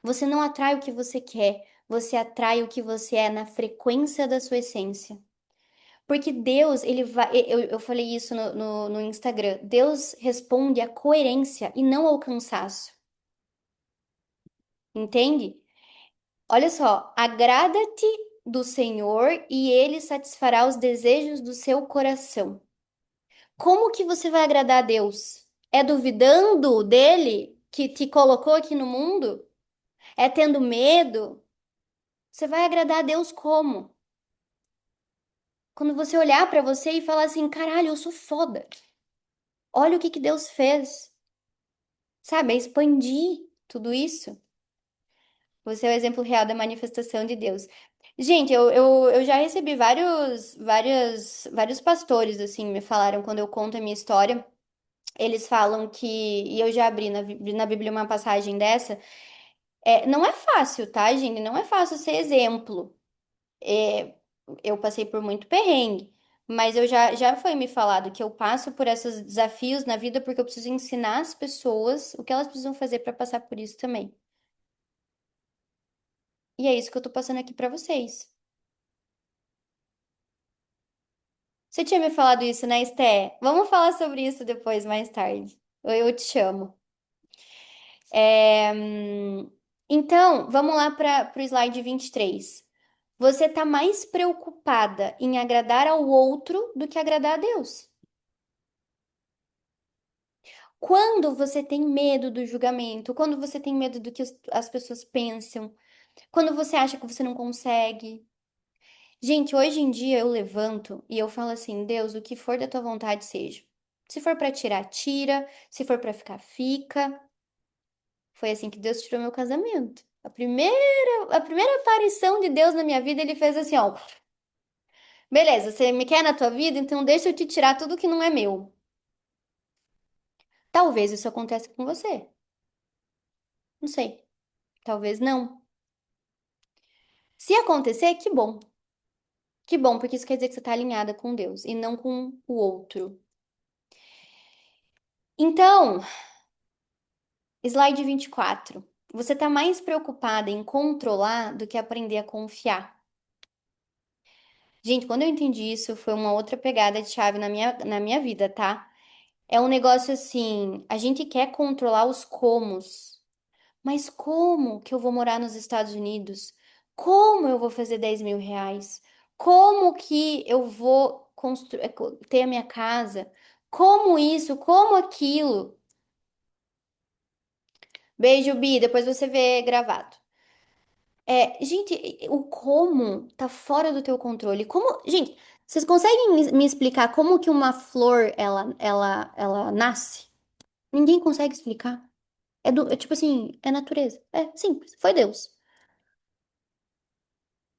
Você não atrai o que você quer, você atrai o que você é na frequência da sua essência. Porque Deus, ele vai. Eu falei isso no Instagram. Deus responde à coerência e não ao cansaço. Entende? Olha só. Agrada-te do Senhor e ele satisfará os desejos do seu coração. Como que você vai agradar a Deus? É duvidando dele que te colocou aqui no mundo? É tendo medo? Você vai agradar a Deus como? Quando você olhar pra você e falar assim, caralho, eu sou foda. Olha o que que Deus fez. Sabe? É expandir tudo isso. Você é o exemplo real da manifestação de Deus. Gente, eu já recebi vários pastores, assim, me falaram quando eu conto a minha história. Eles falam que, e eu já abri na Bíblia uma passagem dessa, não é fácil, tá, gente? Não é fácil ser exemplo. É, eu passei por muito perrengue, mas já foi me falado que eu passo por esses desafios na vida porque eu preciso ensinar as pessoas o que elas precisam fazer para passar por isso também. E é isso que eu tô passando aqui para vocês. Você tinha me falado isso, né, Esté? Vamos falar sobre isso depois, mais tarde. Eu te chamo. Então, vamos lá para o slide 23. Você está mais preocupada em agradar ao outro do que agradar a Deus. Quando você tem medo do julgamento, quando você tem medo do que as pessoas pensam, quando você acha que você não consegue. Gente, hoje em dia eu levanto e eu falo assim: Deus, o que for da tua vontade seja. Se for pra tirar, tira. Se for pra ficar, fica. Foi assim que Deus tirou meu casamento. A primeira aparição de Deus na minha vida, ele fez assim, ó. Beleza, você me quer na tua vida, então deixa eu te tirar tudo que não é meu. Talvez isso aconteça com você. Não sei. Talvez não. Se acontecer, que bom. Que bom, porque isso quer dizer que você está alinhada com Deus e não com o outro. Então, slide 24. Você está mais preocupada em controlar do que aprender a confiar. Gente, quando eu entendi isso, foi uma outra pegada de chave na minha vida, tá? É um negócio assim, a gente quer controlar os comos. Mas como que eu vou morar nos Estados Unidos? Como eu vou fazer R$ 10.000? Como que eu vou ter a minha casa? Como isso? Como aquilo? Beijo, Bi. Depois você vê gravado. Gente, o como tá fora do teu controle. Gente, vocês conseguem me explicar como que uma flor ela nasce? Ninguém consegue explicar. É tipo assim, é natureza. É simples, foi Deus.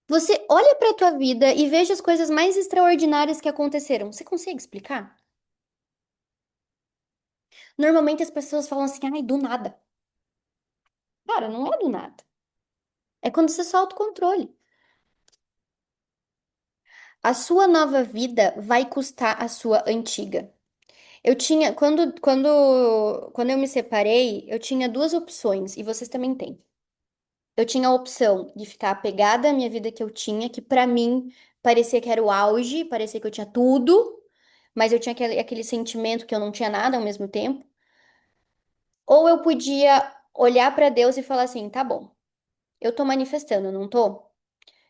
Você olha pra tua vida e veja as coisas mais extraordinárias que aconteceram. Você consegue explicar? Normalmente as pessoas falam assim, ai, do nada. Cara, não é do nada. É quando você solta o controle. A sua nova vida vai custar a sua antiga. Quando eu me separei, eu tinha duas opções, e vocês também têm. Eu tinha a opção de ficar apegada à minha vida que eu tinha, que pra mim parecia que era o auge, parecia que eu tinha tudo, mas eu tinha aquele sentimento que eu não tinha nada ao mesmo tempo. Ou eu podia olhar pra Deus e falar assim, tá bom, eu tô manifestando, não tô?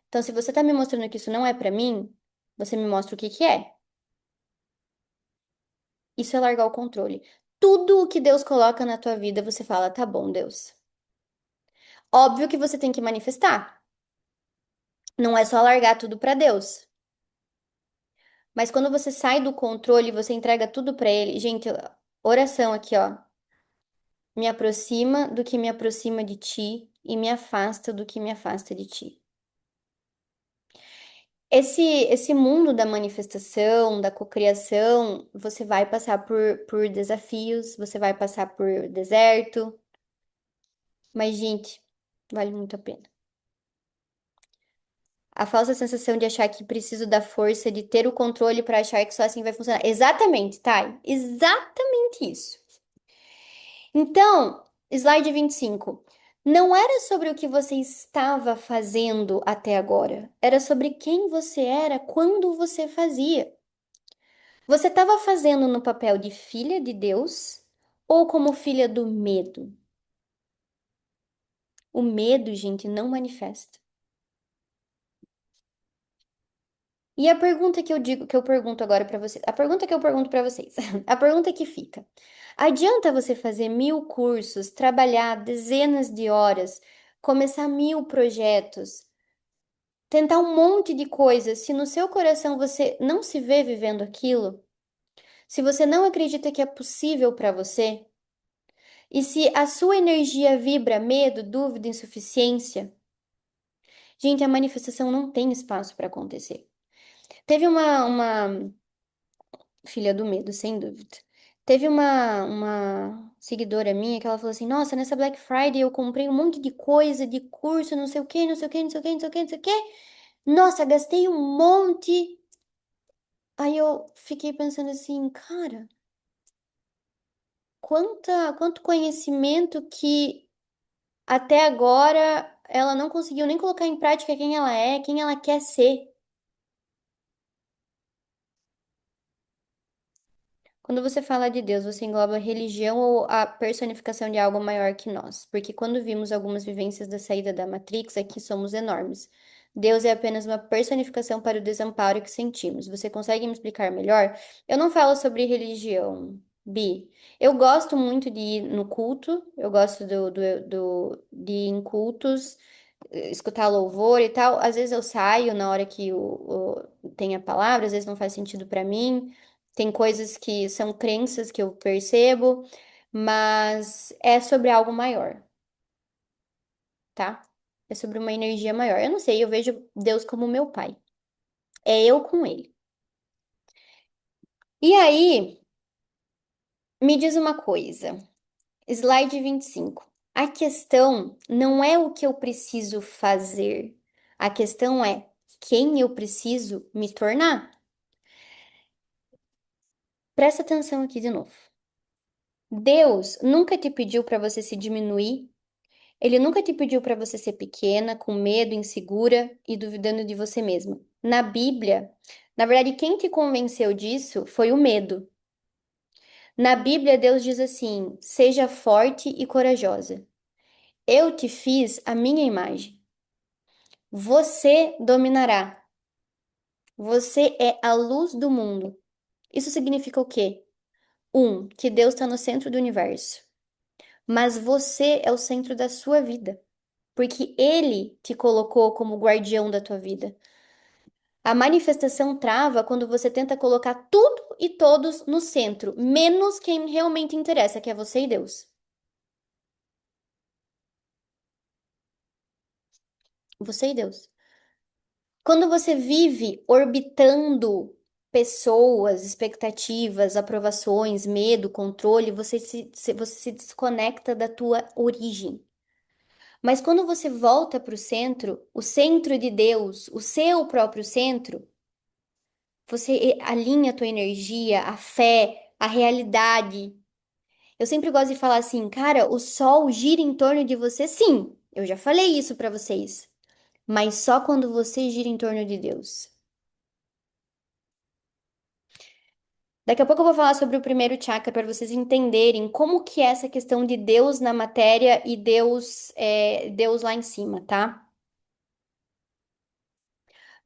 Então, se você tá me mostrando que isso não é pra mim, você me mostra o que que é. Isso é largar o controle. Tudo o que Deus coloca na tua vida, você fala, tá bom, Deus. Óbvio que você tem que manifestar. Não é só largar tudo pra Deus. Mas quando você sai do controle, você entrega tudo pra Ele. Gente, oração aqui, ó. Me aproxima do que me aproxima de ti e me afasta do que me afasta de ti. Esse mundo da manifestação, da cocriação, você vai passar por desafios, você vai passar por deserto, mas, gente, vale muito a pena. A falsa sensação de achar que preciso da força, de ter o controle para achar que só assim vai funcionar. Exatamente, Thay. Exatamente isso. Então, slide 25. Não era sobre o que você estava fazendo até agora. Era sobre quem você era quando você fazia. Você estava fazendo no papel de filha de Deus ou como filha do medo? O medo, gente, não manifesta. E a pergunta que eu digo, que eu pergunto agora para vocês, a pergunta que eu pergunto para vocês, a pergunta que fica: adianta você fazer 1000 cursos, trabalhar dezenas de horas, começar 1000 projetos, tentar um monte de coisas, se no seu coração você não se vê vivendo aquilo? Se você não acredita que é possível para você? E se a sua energia vibra medo, dúvida, insuficiência? Gente, a manifestação não tem espaço para acontecer. Teve uma filha do medo, sem dúvida. Teve uma seguidora minha que ela falou assim: Nossa, nessa Black Friday eu comprei um monte de coisa, de curso, não sei o quê, não sei o quê, não sei o quê, não sei o quê, não sei o quê. Nossa, gastei um monte. Aí eu fiquei pensando assim, cara, quanto conhecimento que até agora ela não conseguiu nem colocar em prática quem ela é, quem ela quer ser. Quando você fala de Deus, você engloba a religião ou a personificação de algo maior que nós? Porque quando vimos algumas vivências da saída da Matrix, aqui somos enormes. Deus é apenas uma personificação para o desamparo que sentimos. Você consegue me explicar melhor? Eu não falo sobre religião, Bi. Eu gosto muito de ir no culto, eu gosto de ir em cultos, escutar louvor e tal. Às vezes eu saio na hora que tem a palavra, às vezes não faz sentido para mim. Tem coisas que são crenças que eu percebo, mas é sobre algo maior, tá? É sobre uma energia maior. Eu não sei, eu vejo Deus como meu pai. É eu com ele. E aí, me diz uma coisa. Slide 25. A questão não é o que eu preciso fazer. A questão é quem eu preciso me tornar. Presta atenção aqui de novo. Deus nunca te pediu para você se diminuir. Ele nunca te pediu para você ser pequena, com medo, insegura e duvidando de você mesma. Na Bíblia, na verdade, quem te convenceu disso foi o medo. Na Bíblia, Deus diz assim: seja forte e corajosa. Eu te fiz a minha imagem. Você dominará. Você é a luz do mundo. Isso significa o quê? Que Deus está no centro do universo. Mas você é o centro da sua vida, porque Ele te colocou como guardião da tua vida. A manifestação trava quando você tenta colocar tudo e todos no centro, menos quem realmente interessa, que é você e Deus. Você e Deus. Quando você vive orbitando pessoas, expectativas, aprovações, medo, controle, você se desconecta da tua origem. Mas quando você volta para o centro de Deus, o seu próprio centro, você alinha a tua energia, a fé, a realidade. Eu sempre gosto de falar assim, cara, o sol gira em torno de você, sim. Eu já falei isso para vocês, mas só quando você gira em torno de Deus. Daqui a pouco eu vou falar sobre o primeiro chakra para vocês entenderem como que é essa questão de Deus na matéria e Deus, Deus lá em cima, tá?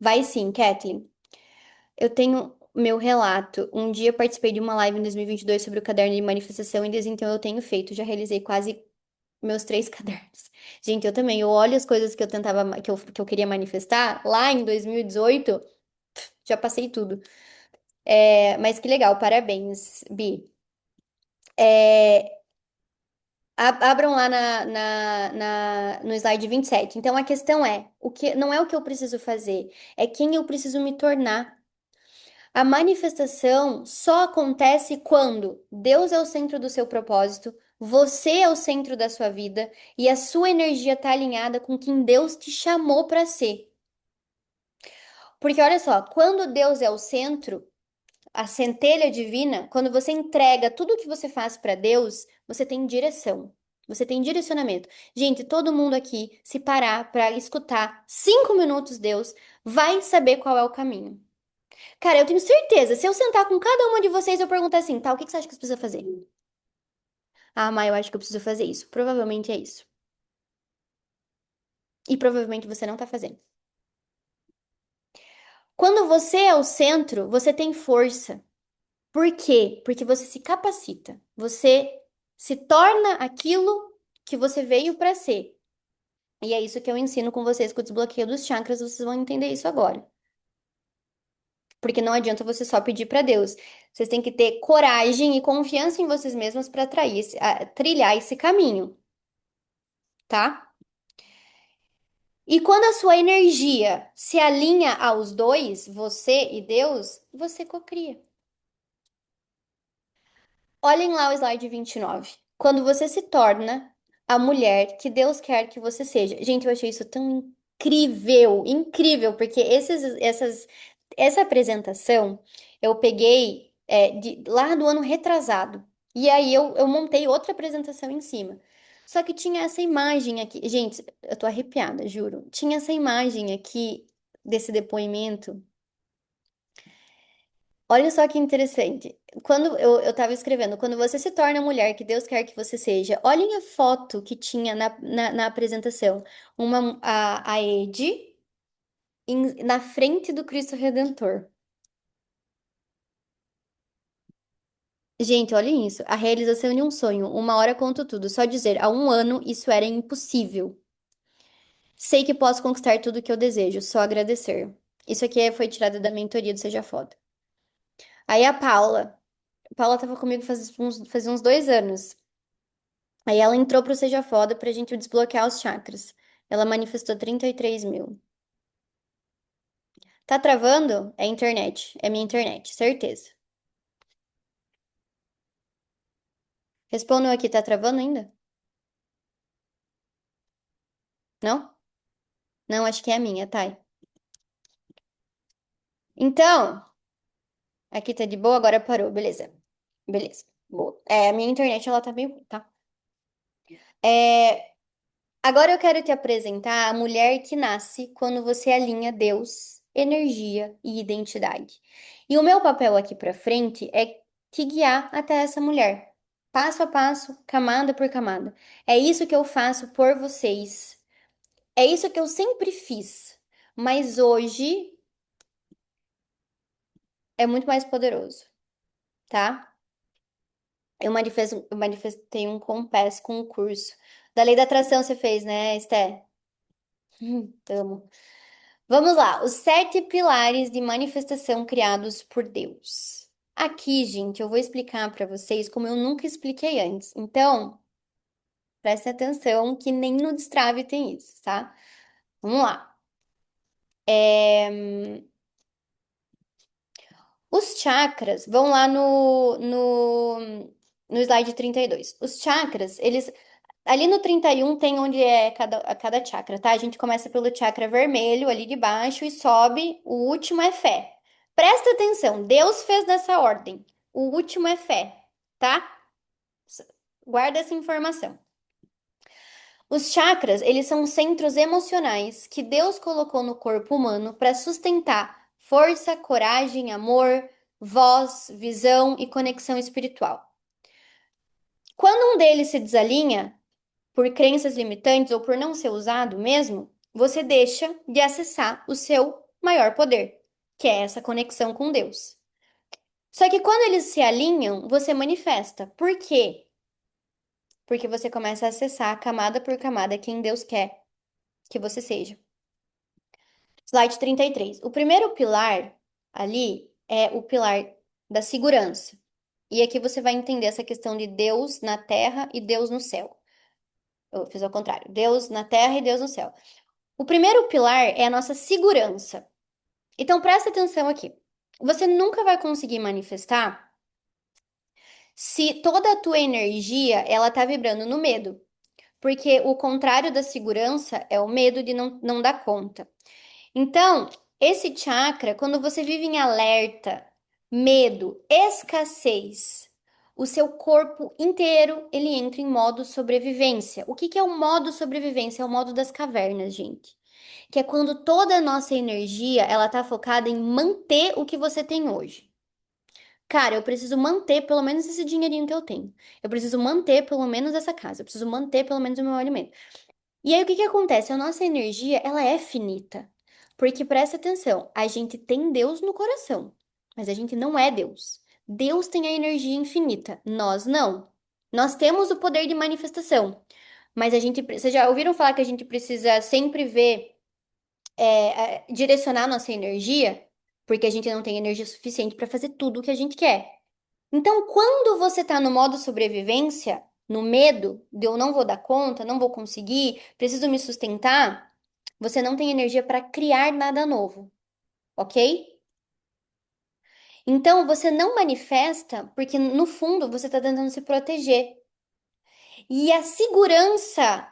Vai sim, Kathleen. Eu tenho. meu relato. Um dia eu participei de uma live em 2022 sobre o caderno de manifestação e desde então eu tenho feito. Já realizei quase meus 3 cadernos. Gente, eu também. Eu olho as coisas que eu tentava, que eu queria manifestar lá em 2018, já passei tudo. Mas que legal, parabéns, Bi. É, abram lá no slide 27. Então a questão é, o que não é o que eu preciso fazer, é quem eu preciso me tornar. A manifestação só acontece quando Deus é o centro do seu propósito, você é o centro da sua vida e a sua energia está alinhada com quem Deus te chamou para ser. Porque olha só, quando Deus é o centro, a centelha divina, quando você entrega tudo o que você faz para Deus, você tem direção. Você tem direcionamento. Gente, todo mundo aqui, se parar para escutar 5 minutos Deus, vai saber qual é o caminho. Cara, eu tenho certeza, se eu sentar com cada uma de vocês, eu perguntar assim, tá, o que que você acha que você precisa fazer? Ah, mas eu acho que eu preciso fazer isso. Provavelmente é isso. E provavelmente você não tá fazendo. Quando você é o centro, você tem força. Por quê? Porque você se capacita. Você se torna aquilo que você veio para ser. E é isso que eu ensino com vocês com o desbloqueio dos chakras, vocês vão entender isso agora. Porque não adianta você só pedir para Deus. Vocês têm que ter coragem e confiança em vocês mesmos para trilhar esse caminho, tá? E quando a sua energia se alinha aos dois, você e Deus, você cocria. Olhem lá o slide 29. Quando você se torna a mulher que Deus quer que você seja. Gente, eu achei isso tão incrível, incrível, porque essa apresentação eu peguei lá do ano retrasado. E aí eu montei outra apresentação em cima. Só que tinha essa imagem aqui. Gente, eu tô arrepiada, juro. Tinha essa imagem aqui desse depoimento. Olha só que interessante. Quando eu tava escrevendo, quando você se torna a mulher que Deus quer que você seja, olhem a foto que tinha na apresentação. A Ed na frente do Cristo Redentor. Gente, olhem isso. A realização de um sonho. Uma hora conto tudo. Só dizer, há um ano isso era impossível. Sei que posso conquistar tudo o que eu desejo, só agradecer. Isso aqui foi tirado da mentoria do Seja Foda. Aí a Paula. A Paula tava comigo faz uns 2 anos. Aí ela entrou pro Seja Foda pra gente desbloquear os chakras. Ela manifestou 33 mil. Tá travando? É internet. É minha internet, certeza. Respondam aqui, tá travando ainda? Não? Não, acho que é a minha, Thay. Então, aqui tá de boa, agora parou. Beleza. Beleza. Boa. A minha internet, ela tá meio ruim, tá? É, agora eu quero te apresentar a mulher que nasce quando você alinha Deus, energia e identidade. E o meu papel aqui pra frente é te guiar até essa mulher, passo a passo, camada por camada. É isso que eu faço por vocês. É isso que eu sempre fiz. Mas hoje é muito mais poderoso, tá? Eu manifestei um compass com um curso. Da lei da atração você fez, né, Esté? Amo. Vamos lá, os 7 pilares de manifestação criados por Deus. Aqui, gente, eu vou explicar para vocês como eu nunca expliquei antes. Então, preste atenção que nem no Destrave tem isso, tá? Vamos lá. Os chakras, vão lá no slide 32. Os chakras, eles. Ali no 31 tem onde é cada chakra, tá? A gente começa pelo chakra vermelho ali de baixo e sobe. O último é fé. Presta atenção, Deus fez dessa ordem. O último é fé, tá? Guarda essa informação. Os chakras, eles são centros emocionais que Deus colocou no corpo humano para sustentar força, coragem, amor, voz, visão e conexão espiritual. Quando um deles se desalinha, por crenças limitantes ou por não ser usado mesmo, você deixa de acessar o seu maior poder, que é essa conexão com Deus. Só que quando eles se alinham, você manifesta. Por quê? Porque você começa a acessar camada por camada quem Deus quer que você seja. Slide 33. O primeiro pilar ali é o pilar da segurança. E aqui você vai entender essa questão de Deus na terra e Deus no céu. Eu fiz ao contrário. Deus na terra e Deus no céu. O primeiro pilar é a nossa segurança. Então presta atenção aqui. Você nunca vai conseguir manifestar se toda a tua energia ela tá vibrando no medo. Porque o contrário da segurança é o medo de não dar conta. Então, esse chakra, quando você vive em alerta, medo, escassez, o seu corpo inteiro, ele entra em modo sobrevivência. O que que é o modo sobrevivência? É o modo das cavernas, gente. Que é quando toda a nossa energia, ela tá focada em manter o que você tem hoje. Cara, eu preciso manter pelo menos esse dinheirinho que eu tenho. Eu preciso manter pelo menos essa casa. Eu preciso manter pelo menos o meu alimento. E aí, o que que acontece? A nossa energia, ela é finita. Porque presta atenção, a gente tem Deus no coração, mas a gente não é Deus. Deus tem a energia infinita, nós não. Nós temos o poder de manifestação, mas a gente, vocês já ouviram falar que a gente precisa sempre ver, direcionar a nossa energia, porque a gente não tem energia suficiente para fazer tudo o que a gente quer. Então, quando você tá no modo sobrevivência, no medo de eu não vou dar conta, não vou conseguir, preciso me sustentar, você não tem energia para criar nada novo, ok? Então, você não manifesta porque no fundo você tá tentando se proteger. E a segurança,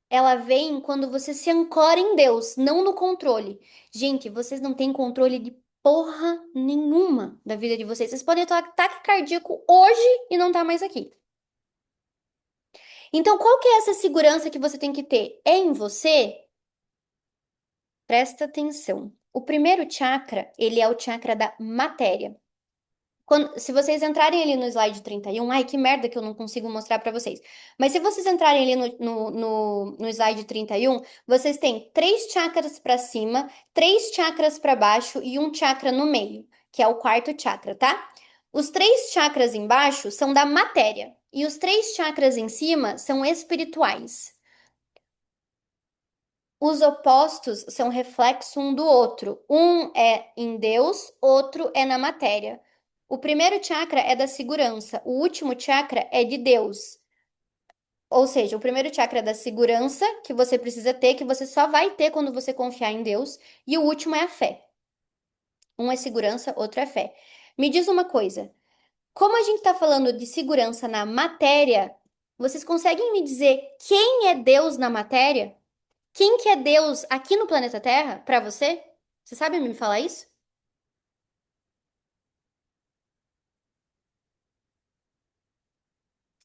ela vem quando você se ancora em Deus, não no controle. Gente, vocês não têm controle de porra nenhuma da vida de vocês. Vocês podem ter um ataque cardíaco hoje e não tá mais aqui. Então, qual que é essa segurança que você tem que ter? É em você? Presta atenção. O primeiro chakra, ele é o chakra da matéria. Se vocês entrarem ali no slide 31, ai, que merda que eu não consigo mostrar para vocês. Mas se vocês entrarem ali no slide 31, vocês têm três chakras para cima, três chakras para baixo e um chakra no meio, que é o quarto chakra, tá? Os três chakras embaixo são da matéria e os três chakras em cima são espirituais. Os opostos são reflexo um do outro. Um é em Deus, outro é na matéria. O primeiro chakra é da segurança, o último chakra é de Deus. Ou seja, o primeiro chakra é da segurança, que você precisa ter, que você só vai ter quando você confiar em Deus, e o último é a fé. Um é segurança, outro é fé. Me diz uma coisa, como a gente está falando de segurança na matéria, vocês conseguem me dizer quem é Deus na matéria? Quem que é Deus aqui no planeta Terra pra você? Você sabe me falar isso?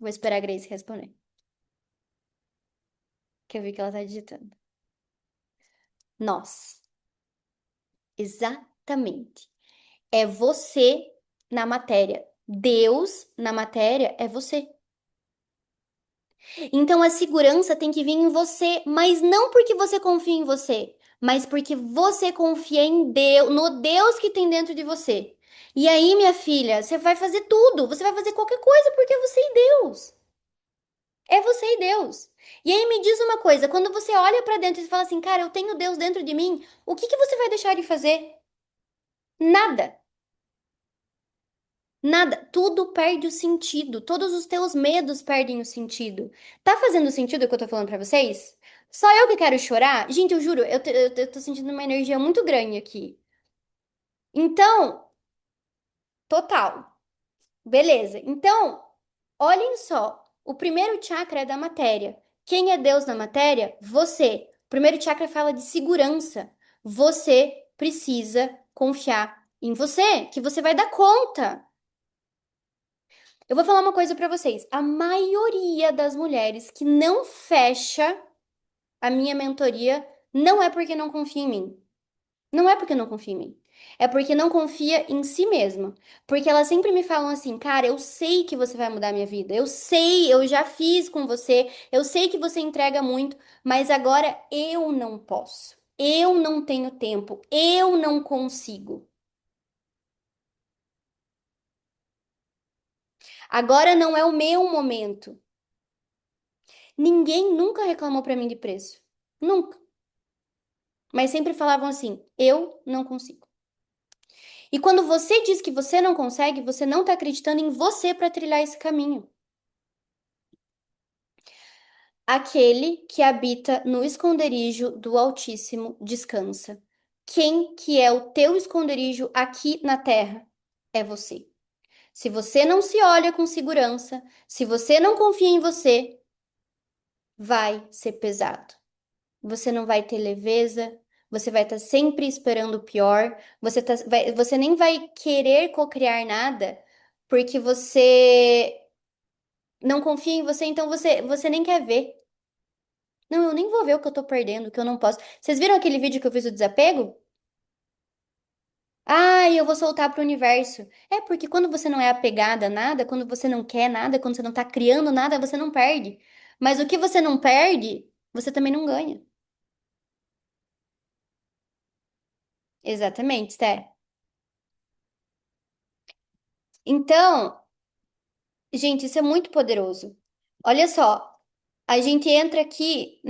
Vou esperar a Grace responder, que eu vi que ela tá digitando. Nós. Exatamente. É você na matéria. Deus na matéria é você. Então a segurança tem que vir em você, mas não porque você confia em você, mas porque você confia em Deus, no Deus que tem dentro de você. E aí, minha filha, você vai fazer tudo, você vai fazer qualquer coisa porque é você e Deus. É você e Deus. E aí me diz uma coisa, quando você olha pra dentro e fala assim, cara, eu tenho Deus dentro de mim, o que que você vai deixar de fazer? Nada. Nada. Tudo perde o sentido. Todos os teus medos perdem o sentido. Tá fazendo sentido o que eu tô falando pra vocês? Só eu que quero chorar? Gente, eu juro, eu tô sentindo uma energia muito grande aqui. Então, total. Beleza. Então, olhem só. O primeiro chakra é da matéria. Quem é Deus na matéria? Você. O primeiro chakra fala de segurança. Você precisa confiar em você, que você vai dar conta. Eu vou falar uma coisa pra vocês. A maioria das mulheres que não fecha a minha mentoria não é porque não confia em mim. Não é porque não confia em mim. É porque não confia em si mesma. Porque elas sempre me falam assim, cara, eu sei que você vai mudar a minha vida. Eu sei, eu já fiz com você. Eu sei que você entrega muito, mas agora eu não posso. Eu não tenho tempo. Eu não consigo. Agora não é o meu momento. Ninguém nunca reclamou pra mim de preço. Nunca. Mas sempre falavam assim: eu não consigo. E quando você diz que você não consegue, você não está acreditando em você para trilhar esse caminho. Aquele que habita no esconderijo do Altíssimo descansa. Quem que é o teu esconderijo aqui na terra? É você. Se você não se olha com segurança, se você não confia em você, vai ser pesado. Você não vai ter leveza, você vai estar sempre esperando o pior, você nem vai querer cocriar nada, porque você não confia em você, então você nem quer ver. Não, eu nem vou ver o que eu tô perdendo, o que eu não posso. Vocês viram aquele vídeo que eu fiz do desapego? Ah, eu vou soltar pro universo. É porque quando você não é apegada a nada, quando você não quer nada, quando você não tá criando nada, você não perde. Mas o que você não perde, você também não ganha. Exatamente, Sté. Então, gente, isso é muito poderoso. Olha só, a gente entra aqui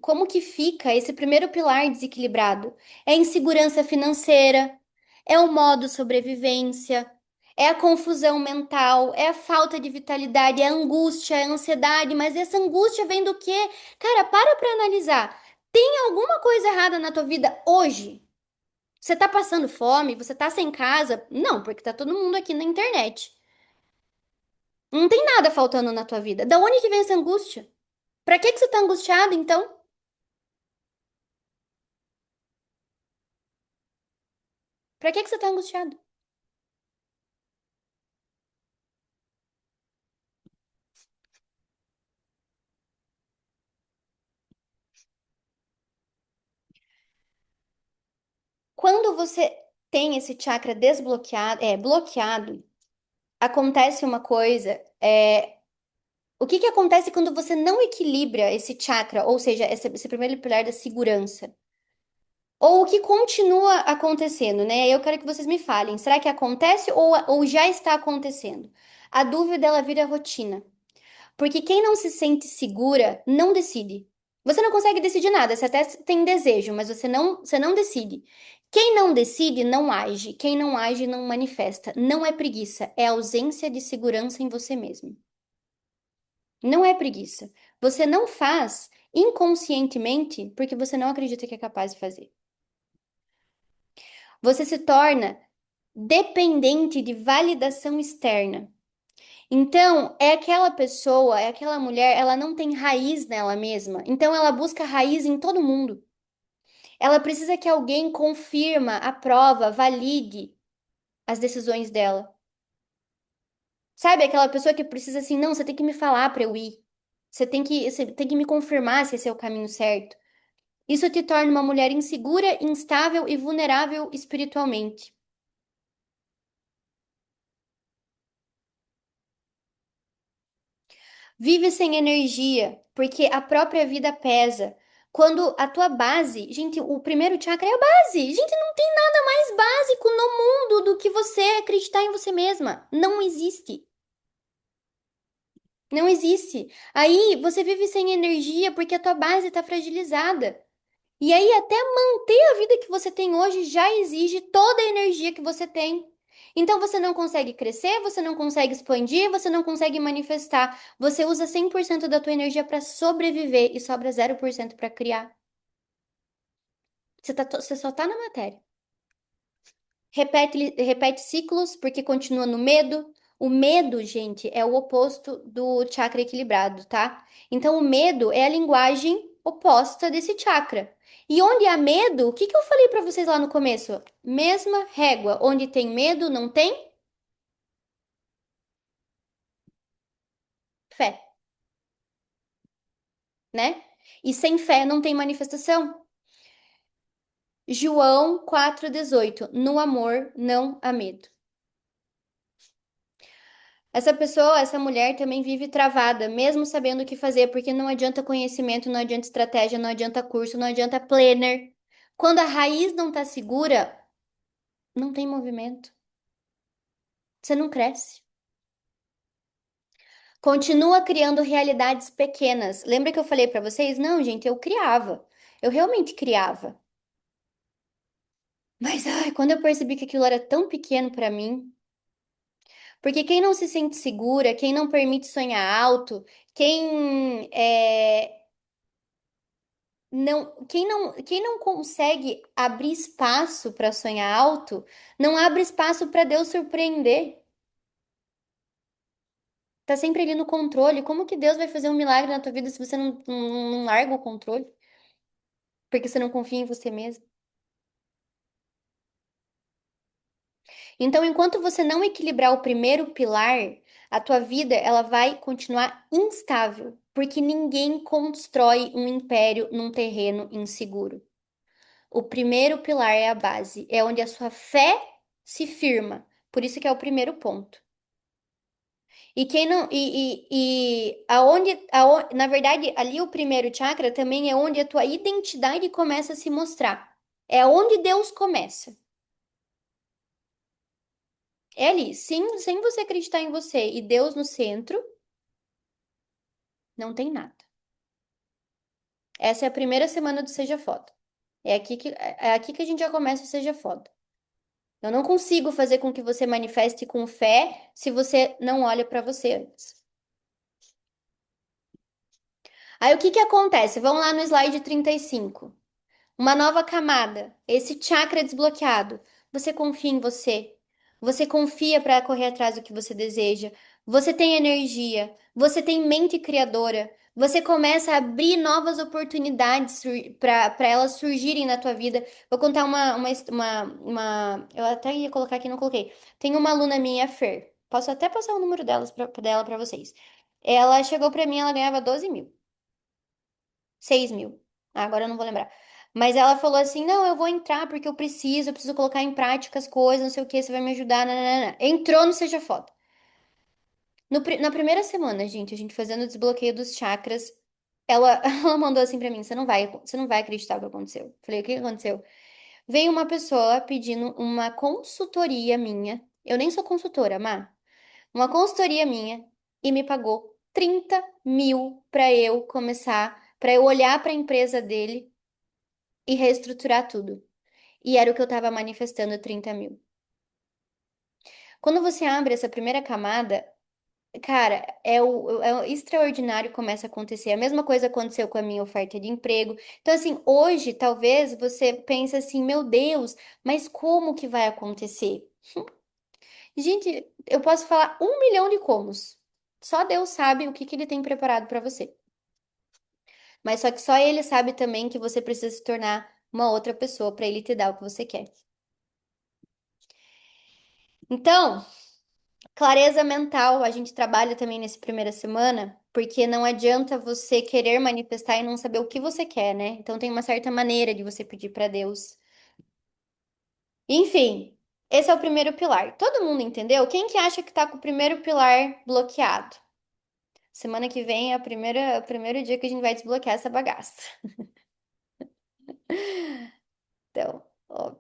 como que fica esse primeiro pilar desequilibrado? É a insegurança financeira, é o modo sobrevivência, é a confusão mental, é a falta de vitalidade, é a angústia, é a ansiedade, mas essa angústia vem do quê? Cara, para analisar. Tem alguma coisa errada na tua vida hoje? Você tá passando fome? Você tá sem casa? Não, porque tá todo mundo aqui na internet. Não tem nada faltando na tua vida. Da onde que vem essa angústia? Pra que que você tá angustiado, então? Pra que que você tá angustiado? Quando você tem esse chakra desbloqueado, bloqueado, acontece uma coisa. O que que acontece quando você não equilibra esse chakra, ou seja, esse primeiro pilar da segurança? Ou o que continua acontecendo, né? Eu quero que vocês me falem. Será que acontece ou já está acontecendo? A dúvida, ela vira rotina. Porque quem não se sente segura não decide. Você não consegue decidir nada, você até tem desejo, mas você não decide. Quem não decide não age. Quem não age não manifesta. Não é preguiça, é ausência de segurança em você mesmo. Não é preguiça. Você não faz inconscientemente porque você não acredita que é capaz de fazer. Você se torna dependente de validação externa. Então, é aquela pessoa, é aquela mulher, ela não tem raiz nela mesma. Então, ela busca raiz em todo mundo. Ela precisa que alguém confirma, aprova, valide as decisões dela. Sabe, aquela pessoa que precisa assim, não, você tem que me falar para eu ir. Você tem que me confirmar se esse é o caminho certo. Isso te torna uma mulher insegura, instável e vulnerável espiritualmente. Vive sem energia, porque a própria vida pesa. Quando a tua base, gente, o primeiro chakra é a base. Gente, não tem nada mais básico no mundo do que você acreditar em você mesma. Não existe. Não existe. Aí você vive sem energia porque a tua base está fragilizada. E aí, até manter a vida que você tem hoje já exige toda a energia que você tem. Então, você não consegue crescer, você não consegue expandir, você não consegue manifestar. Você usa 100% da tua energia para sobreviver e sobra 0% para criar. Você só tá na matéria. Repete ciclos porque continua no medo. O medo, gente, é o oposto do chakra equilibrado, tá? Então, o medo é a linguagem oposta desse chakra. E onde há medo, o que que eu falei pra vocês lá no começo? Mesma régua. Onde tem medo, não tem fé, né? E sem fé não tem manifestação. João 4,18. No amor não há medo. Essa pessoa, essa mulher também vive travada, mesmo sabendo o que fazer, porque não adianta conhecimento, não adianta estratégia, não adianta curso, não adianta planner. Quando a raiz não está segura, não tem movimento. Você não cresce. Continua criando realidades pequenas. Lembra que eu falei pra vocês? Não, gente, eu criava. Eu realmente criava. Mas ai, quando eu percebi que aquilo era tão pequeno pra mim, porque quem não se sente segura, quem não permite sonhar alto, quem não consegue abrir espaço para sonhar alto, não abre espaço para Deus surpreender. Tá sempre ali no controle. Como que Deus vai fazer um milagre na tua vida se você não larga o controle? Porque você não confia em você mesmo. Então, enquanto você não equilibrar o primeiro pilar, a tua vida ela vai continuar instável, porque ninguém constrói um império num terreno inseguro. O primeiro pilar é a base, é onde a sua fé se firma. Por isso que é o primeiro ponto. E quem não e na verdade ali o primeiro chakra também é onde a tua identidade começa a se mostrar. É onde Deus começa. É ali, sem você acreditar em você e Deus no centro, não tem nada. Essa é a primeira semana do Seja Foda. É aqui que a gente já começa o Seja Foda. Eu não consigo fazer com que você manifeste com fé se você não olha para você antes. Aí o que que acontece? Vamos lá no slide 35. Uma nova camada, esse chakra desbloqueado. Você confia em você. Você confia para correr atrás do que você deseja. Você tem energia. Você tem mente criadora. Você começa a abrir novas oportunidades para elas surgirem na tua vida. Vou contar eu até ia colocar aqui, não coloquei. Tem uma aluna minha, a Fer. Posso até passar o número dela para vocês. Ela chegou para mim, ela ganhava 12 mil. 6 mil. Ah, agora eu não vou lembrar. Mas ela falou assim: não, eu vou entrar porque eu preciso colocar em prática as coisas, não sei o que, você vai me ajudar. Nananana. Entrou no Seja Foda. Na primeira semana, gente, a gente fazendo o desbloqueio dos chakras, ela mandou assim pra mim: você não vai acreditar o que aconteceu. Falei: o que que aconteceu? Veio uma pessoa pedindo uma consultoria minha. Eu nem sou consultora, Má. Uma consultoria minha e me pagou 30 mil para eu olhar para a empresa dele e reestruturar tudo. E era o que eu tava manifestando, 30 mil. Quando você abre essa primeira camada, cara, é o extraordinário que começa a acontecer. A mesma coisa aconteceu com a minha oferta de emprego. Então, assim, hoje, talvez você pense assim, meu Deus, mas como que vai acontecer? Gente, eu posso falar 1 milhão de comos. Só Deus sabe o que que ele tem preparado para você. Mas só que só ele sabe também que você precisa se tornar uma outra pessoa para ele te dar o que você quer. Então, clareza mental, a gente trabalha também nessa primeira semana, porque não adianta você querer manifestar e não saber o que você quer, né? Então tem uma certa maneira de você pedir para Deus. Enfim, esse é o primeiro pilar. Todo mundo entendeu? Quem que acha que tá com o primeiro pilar bloqueado? Semana que vem é o primeiro dia que a gente vai desbloquear essa bagaça. Então, ó,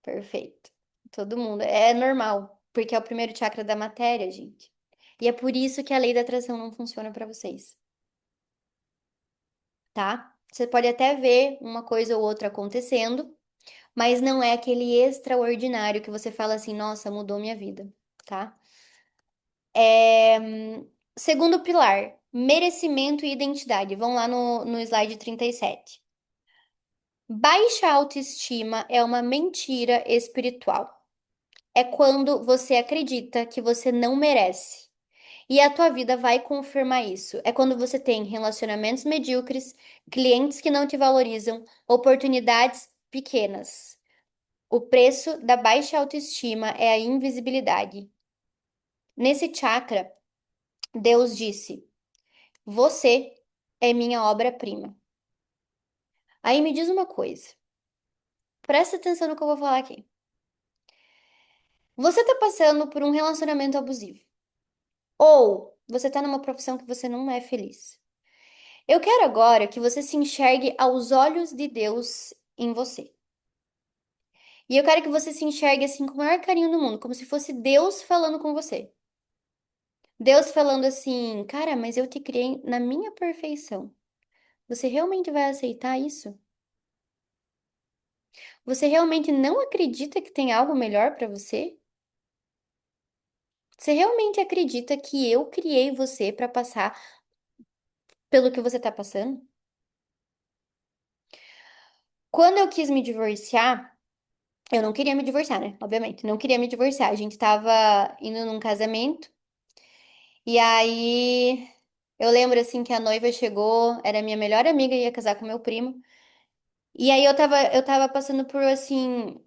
perfeito. Todo mundo. É normal, porque é o primeiro chakra da matéria, gente. E é por isso que a lei da atração não funciona para vocês. Tá? Você pode até ver uma coisa ou outra acontecendo, mas não é aquele extraordinário que você fala assim, nossa, mudou minha vida, tá? Segundo pilar, merecimento e identidade. Vamos lá no slide 37. Baixa autoestima é uma mentira espiritual. É quando você acredita que você não merece. E a tua vida vai confirmar isso. É quando você tem relacionamentos medíocres, clientes que não te valorizam, oportunidades pequenas. O preço da baixa autoestima é a invisibilidade. Nesse chakra, Deus disse: Você é minha obra-prima. Aí me diz uma coisa, presta atenção no que eu vou falar aqui. Você tá passando por um relacionamento abusivo, ou você tá numa profissão que você não é feliz. Eu quero agora que você se enxergue aos olhos de Deus em você. E eu quero que você se enxergue assim com o maior carinho do mundo, como se fosse Deus falando com você. Deus falando assim, cara, mas eu te criei na minha perfeição. Você realmente vai aceitar isso? Você realmente não acredita que tem algo melhor pra você? Você realmente acredita que eu criei você pra passar pelo que você tá passando? Quando eu quis me divorciar, eu não queria me divorciar, né? Obviamente, não queria me divorciar. A gente tava indo num casamento e aí eu lembro assim que a noiva chegou, era minha melhor amiga, ia casar com meu primo. E aí eu tava passando por assim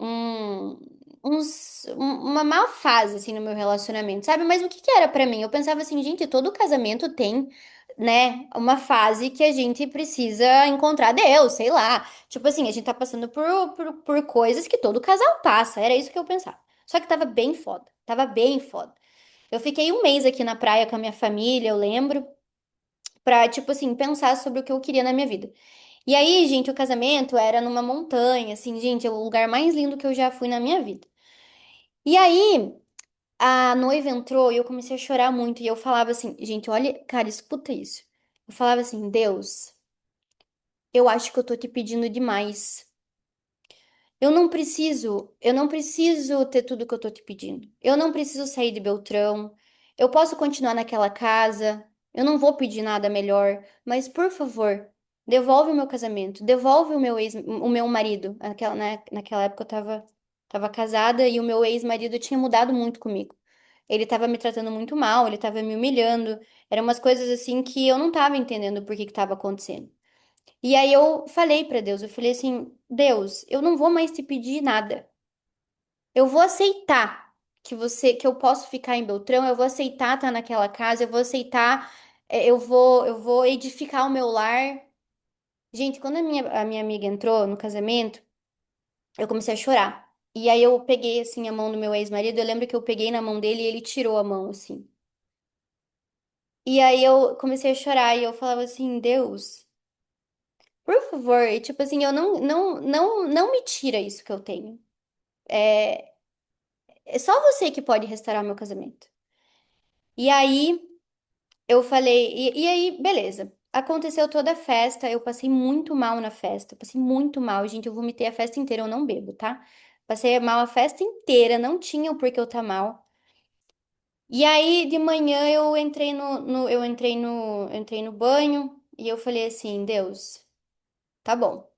uma má fase assim no meu relacionamento, sabe? Mas o que que era pra mim? Eu pensava assim, gente, todo casamento tem, né, uma fase que a gente precisa encontrar Deus, sei lá. Tipo assim, a gente tá passando por coisas que todo casal passa. Era isso que eu pensava. Só que tava bem foda. Tava bem foda. Eu fiquei um mês aqui na praia com a minha família, eu lembro, pra, tipo assim, pensar sobre o que eu queria na minha vida. E aí, gente, o casamento era numa montanha, assim, gente, é o lugar mais lindo que eu já fui na minha vida. E aí, a noiva entrou e eu comecei a chorar muito. E eu falava assim, gente, olha, cara, escuta isso. Eu falava assim, Deus, eu acho que eu tô te pedindo demais. Eu não preciso ter tudo que eu tô te pedindo. Eu não preciso sair de Beltrão. Eu posso continuar naquela casa. Eu não vou pedir nada melhor, mas por favor, devolve o meu casamento, devolve o meu marido. Naquela época eu tava casada e o meu ex-marido tinha mudado muito comigo. Ele tava me tratando muito mal, ele tava me humilhando. Eram umas coisas assim que eu não tava entendendo por que que tava acontecendo. E aí eu falei pra Deus, eu falei assim, Deus, eu não vou mais te pedir nada. Eu vou aceitar que eu posso ficar em Beltrão, eu vou aceitar estar naquela casa, eu vou aceitar, eu vou edificar o meu lar. Gente, quando a minha amiga entrou no casamento, eu comecei a chorar. E aí eu peguei assim a mão do meu ex-marido, eu lembro que eu peguei na mão dele e ele tirou a mão assim. E aí eu comecei a chorar e eu falava assim, Deus, por favor, e, tipo assim, eu não me tira isso que eu tenho. É, é só você que pode restaurar meu casamento. E aí eu falei, e aí, beleza. Aconteceu toda a festa, eu passei muito mal na festa, passei muito mal, gente, eu vomitei a festa inteira, eu não bebo, tá? Passei mal a festa inteira, não tinha o porquê eu tá mal. E aí, de manhã, eu entrei no banho e eu falei assim, Deus, tá bom.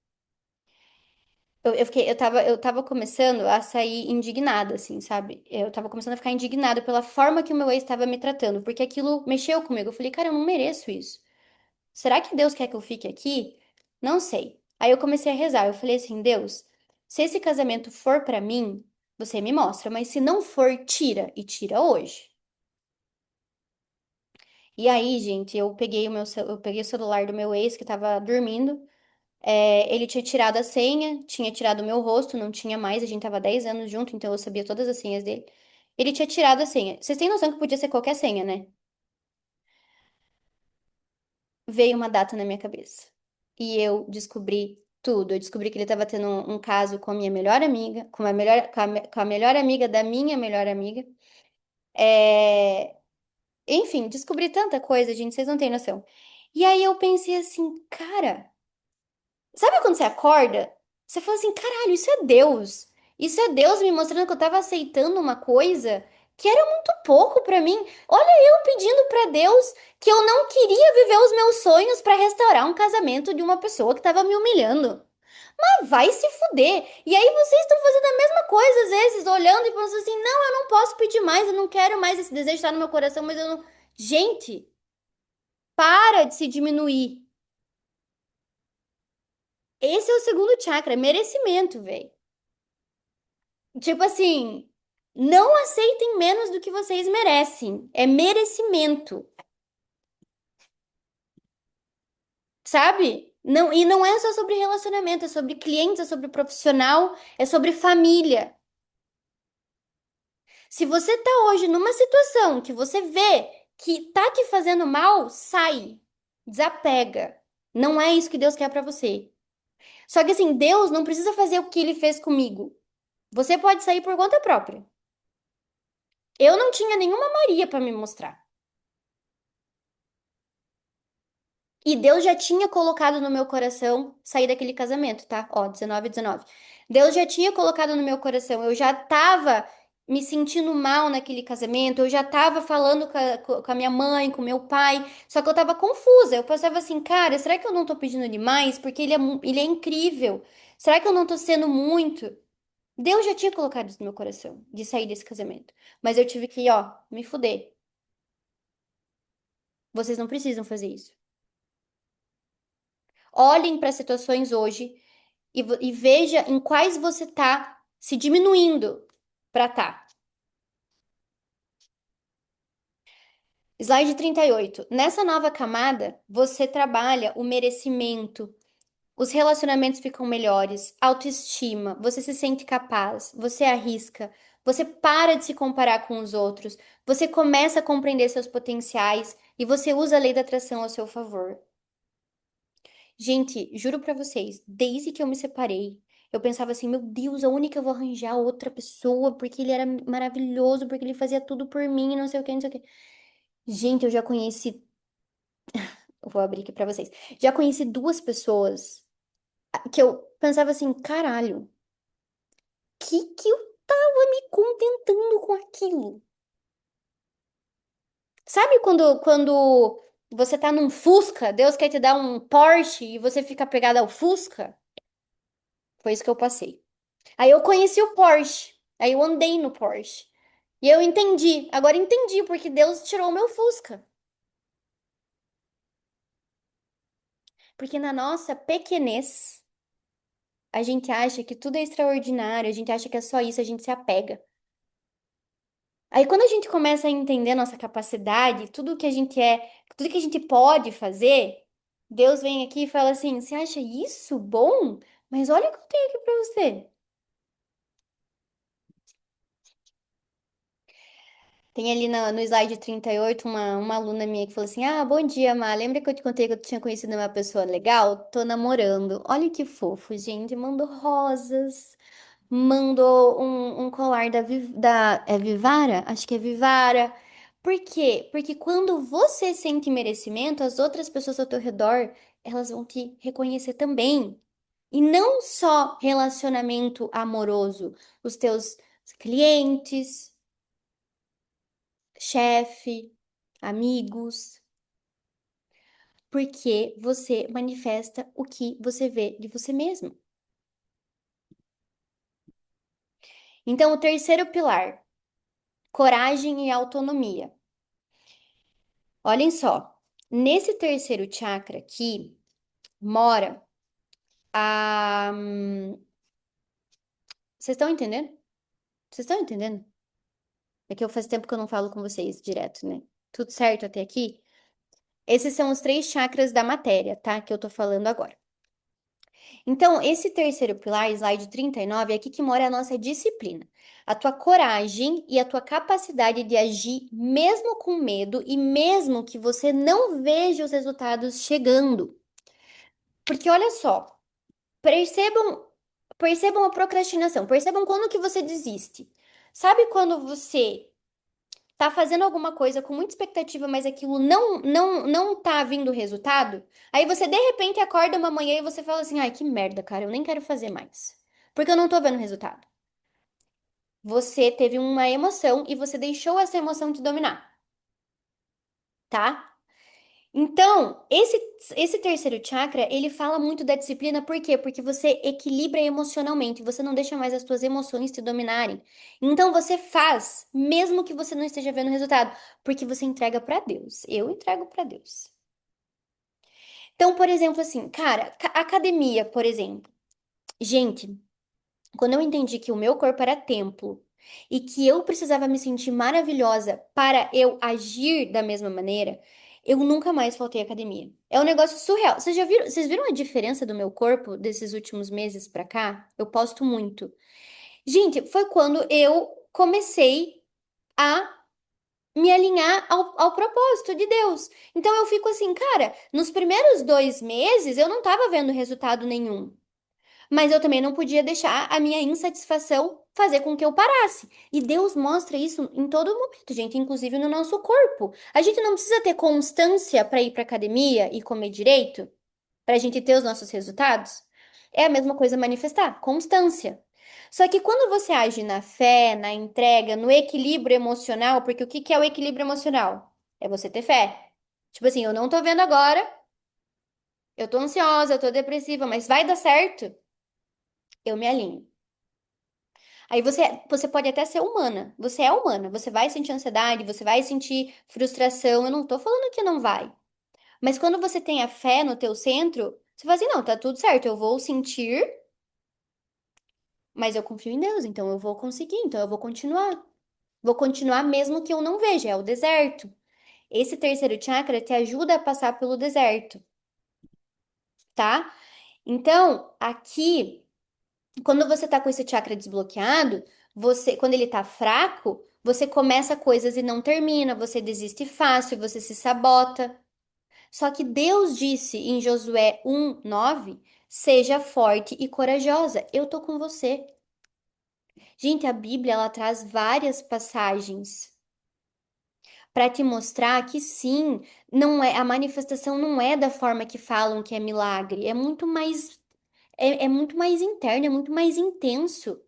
Eu tava começando a sair indignada, assim, sabe? Eu tava começando a ficar indignada pela forma que o meu ex estava me tratando, porque aquilo mexeu comigo. Eu falei, cara, eu não mereço isso. Será que Deus quer que eu fique aqui? Não sei. Aí eu comecei a rezar. Eu falei assim, Deus, se esse casamento for pra mim, você me mostra, mas se não for, tira e tira hoje. E aí, gente, eu peguei o celular do meu ex que tava dormindo. Ele tinha tirado a senha, tinha tirado o meu rosto, não tinha mais, a gente tava 10 anos junto, então eu sabia todas as senhas dele. Ele tinha tirado a senha. Vocês têm noção que podia ser qualquer senha, né? Veio uma data na minha cabeça. E eu descobri tudo. Eu descobri que ele estava tendo um caso com a minha melhor amiga, com a melhor amiga da minha melhor amiga. É, Enfim, descobri tanta coisa, gente, vocês não têm noção. E aí eu pensei assim, cara. Sabe quando você acorda? Você fala assim, caralho, isso é Deus. Isso é Deus me mostrando que eu tava aceitando uma coisa que era muito pouco pra mim. Olha eu pedindo pra Deus que eu não queria viver os meus sonhos pra restaurar um casamento de uma pessoa que tava me humilhando. Mas vai se fuder. E aí vocês estão fazendo a mesma coisa às vezes, olhando e pensando assim, não, eu não posso pedir mais, eu não quero mais, esse desejo estar no meu coração, mas eu não. Gente, para de se diminuir. Esse é o segundo chakra, merecimento, velho. Tipo assim, não aceitem menos do que vocês merecem. É merecimento, sabe? Não, e não é só sobre relacionamento, é sobre clientes, é sobre profissional, é sobre família. Se você tá hoje numa situação que você vê que tá te fazendo mal, sai. Desapega. Não é isso que Deus quer pra você. Só que assim, Deus não precisa fazer o que ele fez comigo. Você pode sair por conta própria. Eu não tinha nenhuma Maria pra me mostrar. E Deus já tinha colocado no meu coração sair daquele casamento, tá? Ó, 19 e 19. Deus já tinha colocado no meu coração. Eu já tava me sentindo mal naquele casamento. Eu já tava falando com a minha mãe, com meu pai. Só que eu tava confusa. Eu pensava assim, cara, será que eu não tô pedindo demais? Porque ele é incrível. Será que eu não tô sendo muito? Deus já tinha colocado isso no meu coração, de sair desse casamento. Mas eu tive que, ó, me fuder. Vocês não precisam fazer isso. Olhem para situações hoje e veja em quais você tá se diminuindo para tá. Slide 38. Nessa nova camada, você trabalha o merecimento, os relacionamentos ficam melhores, autoestima, você se sente capaz, você arrisca, você para de se comparar com os outros, você começa a compreender seus potenciais e você usa a lei da atração ao seu favor. Gente, juro pra vocês, desde que eu me separei, eu pensava assim, meu Deus, aonde que eu vou arranjar outra pessoa? Porque ele era maravilhoso, porque ele fazia tudo por mim, não sei o que, não sei o que. Gente, eu já conheci, eu vou abrir aqui pra vocês. Já conheci duas pessoas que eu pensava assim, caralho, que eu tava me contentando com aquilo? Sabe quando você tá num Fusca, Deus quer te dar um Porsche e você fica pegado ao Fusca? Foi isso que eu passei. Aí eu conheci o Porsche. Aí eu andei no Porsche. E eu entendi. Agora entendi porque Deus tirou o meu Fusca. Porque na nossa pequenez, a gente acha que tudo é extraordinário, a gente acha que é só isso, a gente se apega. Aí quando a gente começa a entender a nossa capacidade, tudo que a gente é, tudo que a gente pode fazer, Deus vem aqui e fala assim: você acha isso bom? Mas olha o que eu tenho aqui pra você. Tem ali no slide 38 uma aluna minha que falou assim: ah, bom dia, Má. Lembra que eu te contei que eu tinha conhecido uma pessoa legal? Tô namorando. Olha que fofo, gente. Mandou rosas, mandou um colar é Vivara? Acho que é Vivara. Por quê? Porque quando você sente merecimento, as outras pessoas ao teu redor, elas vão te reconhecer também. E não só relacionamento amoroso, os teus clientes, chefe, amigos, porque você manifesta o que você vê de você mesmo. Então, o terceiro pilar, coragem e autonomia. Olhem só, nesse terceiro chakra aqui mora a. Vocês estão entendendo? Vocês estão entendendo? É que eu faz tempo que eu não falo com vocês direto, né? Tudo certo até aqui? Esses são os três chakras da matéria, tá? Que eu tô falando agora. Então, esse terceiro pilar, slide 39, é aqui que mora a nossa disciplina. A tua coragem e a tua capacidade de agir mesmo com medo e mesmo que você não veja os resultados chegando. Porque olha só, percebam, percebam a procrastinação, percebam quando que você desiste. Sabe quando você tá fazendo alguma coisa com muita expectativa, mas aquilo não tá vindo resultado? Aí você de repente acorda uma manhã e você fala assim: "Ai, que merda, cara, eu nem quero fazer mais, porque eu não tô vendo resultado". Você teve uma emoção e você deixou essa emoção te dominar, tá? Então, esse terceiro chakra, ele fala muito da disciplina, por quê? Porque você equilibra emocionalmente, você não deixa mais as suas emoções te dominarem. Então, você faz, mesmo que você não esteja vendo o resultado, porque você entrega pra Deus. Eu entrego pra Deus. Então, por exemplo, assim, cara, academia, por exemplo. Gente, quando eu entendi que o meu corpo era templo e que eu precisava me sentir maravilhosa para eu agir da mesma maneira, eu nunca mais faltei à academia. É um negócio surreal. Vocês viram a diferença do meu corpo desses últimos meses pra cá? Eu posto muito. Gente, foi quando eu comecei a me alinhar ao propósito de Deus. Então eu fico assim, cara, nos primeiros 2 meses eu não tava vendo resultado nenhum. Mas eu também não podia deixar a minha insatisfação fazer com que eu parasse. E Deus mostra isso em todo momento, gente, inclusive no nosso corpo. A gente não precisa ter constância para ir para academia e comer direito, para a gente ter os nossos resultados. É a mesma coisa manifestar, constância. Só que quando você age na fé, na entrega, no equilíbrio emocional, porque o que que é o equilíbrio emocional? É você ter fé. Tipo assim, eu não tô vendo agora, eu tô ansiosa, eu tô depressiva, mas vai dar certo, eu me alinho. Aí você pode até ser humana. Você é humana. Você vai sentir ansiedade, você vai sentir frustração. Eu não tô falando que não vai. Mas quando você tem a fé no teu centro, você fala assim, não, tá tudo certo. Eu vou sentir, mas eu confio em Deus, então eu vou conseguir, então eu vou continuar. Vou continuar mesmo que eu não veja, é o deserto. Esse terceiro chakra te ajuda a passar pelo deserto, tá? Então, aqui quando você tá com esse chakra desbloqueado, quando ele tá fraco, você começa coisas e não termina, você desiste fácil, você se sabota. Só que Deus disse em Josué 1:9, seja forte e corajosa. Eu tô com você. Gente, a Bíblia ela traz várias passagens para te mostrar que sim, não é a manifestação não é da forma que falam que é milagre, é muito mais interno, é muito mais intenso.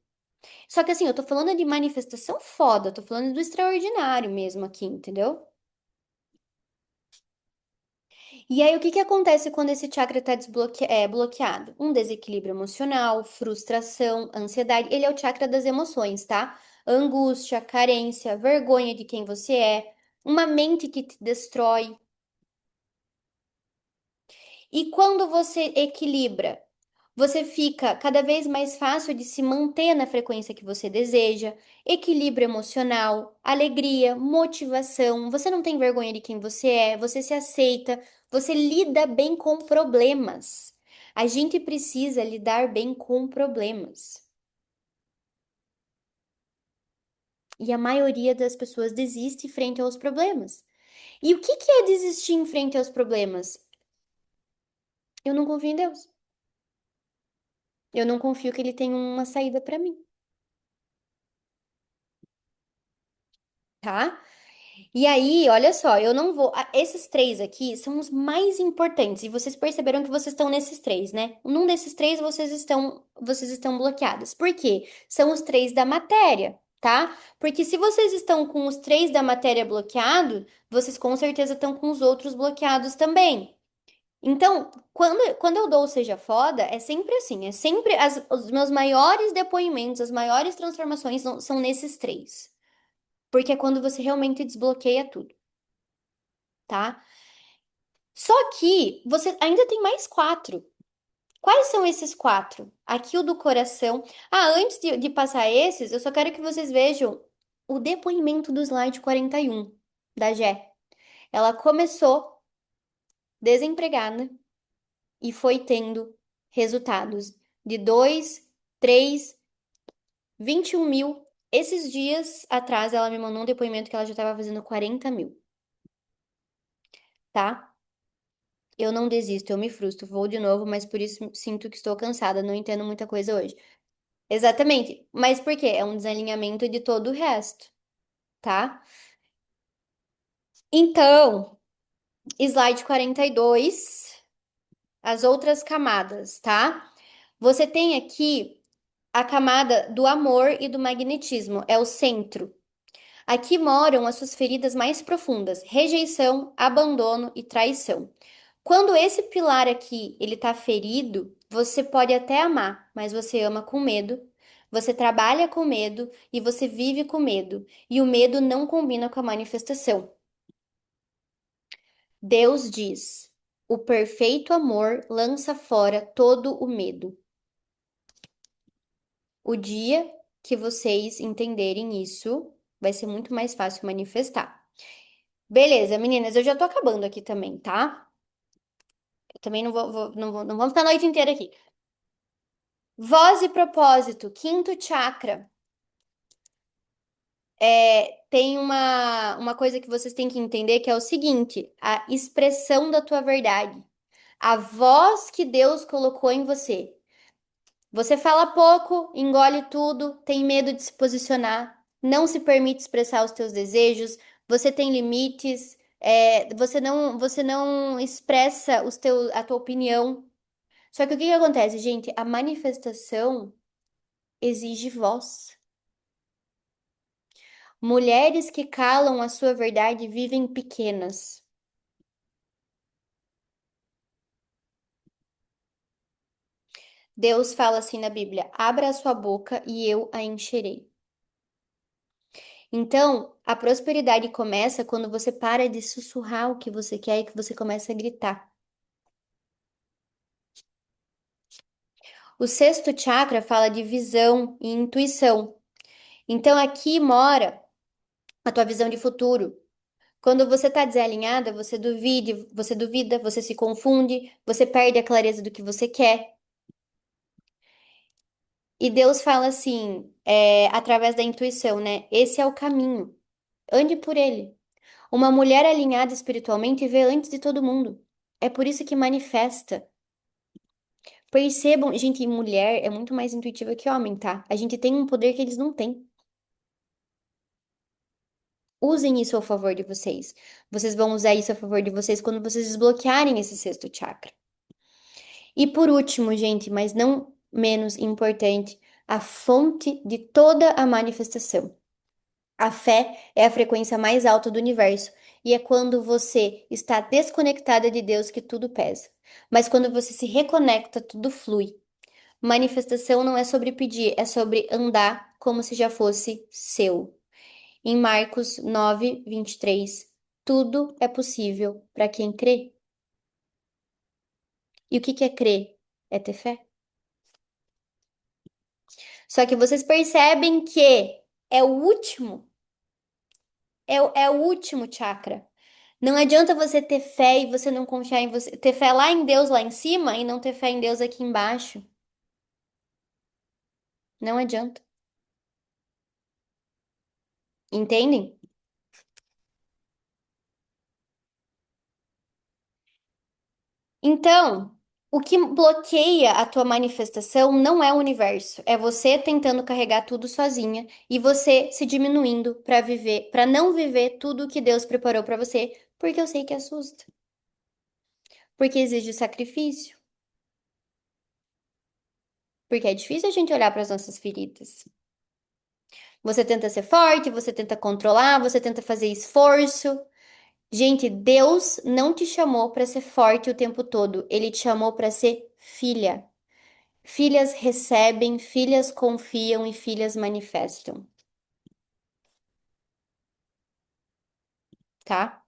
Só que assim, eu tô falando de manifestação foda, eu tô falando do extraordinário mesmo aqui, entendeu? E aí, o que que acontece quando esse chakra tá bloqueado? Um desequilíbrio emocional, frustração, ansiedade. Ele é o chakra das emoções, tá? Angústia, carência, vergonha de quem você é, uma mente que te destrói. E quando você equilibra? Você fica cada vez mais fácil de se manter na frequência que você deseja, equilíbrio emocional, alegria, motivação. Você não tem vergonha de quem você é, você se aceita, você lida bem com problemas. A gente precisa lidar bem com problemas. E a maioria das pessoas desiste frente aos problemas. E o que que é desistir em frente aos problemas? Eu não confio em Deus. Eu não confio que Ele tem uma saída para mim, tá? E aí, olha só, eu não vou. Esses três aqui são os mais importantes. E vocês perceberam que vocês estão nesses três, né? Num desses três vocês estão bloqueadas. Por quê? São os três da matéria, tá? Porque se vocês estão com os três da matéria bloqueado, vocês com certeza estão com os outros bloqueados também. Então, quando eu dou o Seja Foda, é sempre assim, é sempre os meus maiores depoimentos, as maiores transformações são nesses três. Porque é quando você realmente desbloqueia tudo, tá? Só que você ainda tem mais quatro. Quais são esses quatro? Aqui o do coração. Ah, antes de passar esses, eu só quero que vocês vejam o depoimento do slide 41 da Gé. Ela começou desempregada e foi tendo resultados de 2, 3, 21 mil. Esses dias atrás ela me mandou um depoimento que ela já estava fazendo 40 mil, tá? Eu não desisto, eu me frustro, vou de novo, mas por isso sinto que estou cansada, não entendo muita coisa hoje. Exatamente. Mas por quê? É um desalinhamento de todo o resto, tá? Então, slide 42, as outras camadas, tá? Você tem aqui a camada do amor e do magnetismo, é o centro. Aqui moram as suas feridas mais profundas: rejeição, abandono e traição. Quando esse pilar aqui ele tá ferido, você pode até amar, mas você ama com medo. Você trabalha com medo e você vive com medo, e o medo não combina com a manifestação. Deus diz: o perfeito amor lança fora todo o medo. O dia que vocês entenderem isso, vai ser muito mais fácil manifestar. Beleza, meninas, eu já tô acabando aqui também, tá? Eu também não vamos ficar a noite inteira aqui. Voz e propósito, quinto chakra. Tem uma coisa que vocês têm que entender que é o seguinte: a expressão da tua verdade, a voz que Deus colocou em você. Você fala pouco, engole tudo, tem medo de se posicionar, não se permite expressar os teus desejos, você tem limites, você não expressa a tua opinião. Só que o que que acontece, gente? A manifestação exige voz. Mulheres que calam a sua verdade vivem pequenas. Deus fala assim na Bíblia: abra a sua boca e eu a encherei. Então, a prosperidade começa quando você para de sussurrar o que você quer e que você começa a gritar. O sexto chakra fala de visão e intuição. Então, aqui mora a tua visão de futuro. Quando você está desalinhada, você duvida, você se confunde, você perde a clareza do que você quer. E Deus fala assim, através da intuição, né? Esse é o caminho. Ande por ele. Uma mulher alinhada espiritualmente vê antes de todo mundo. É por isso que manifesta. Percebam, gente, mulher é muito mais intuitiva que homem, tá? A gente tem um poder que eles não têm. Usem isso a favor de vocês. Vocês vão usar isso a favor de vocês quando vocês desbloquearem esse sexto chakra. E por último, gente, mas não menos importante, a fonte de toda a manifestação. A fé é a frequência mais alta do universo, e é quando você está desconectada de Deus que tudo pesa. Mas quando você se reconecta, tudo flui. Manifestação não é sobre pedir, é sobre andar como se já fosse seu. Em Marcos 9:23, tudo é possível para quem crê. E o que que é crer? É ter fé. Só que vocês percebem que é o último, é o último chakra. Não adianta você ter fé e você não confiar em você, ter fé lá em Deus lá em cima e não ter fé em Deus aqui embaixo. Não adianta. Entendem? Então, o que bloqueia a tua manifestação não é o universo, é você tentando carregar tudo sozinha e você se diminuindo para viver, para não viver tudo o que Deus preparou para você, porque eu sei que assusta, porque exige sacrifício, porque é difícil a gente olhar para as nossas feridas. Você tenta ser forte, você tenta controlar, você tenta fazer esforço. Gente, Deus não te chamou para ser forte o tempo todo, ele te chamou para ser filha. Filhas recebem, filhas confiam e filhas manifestam, tá?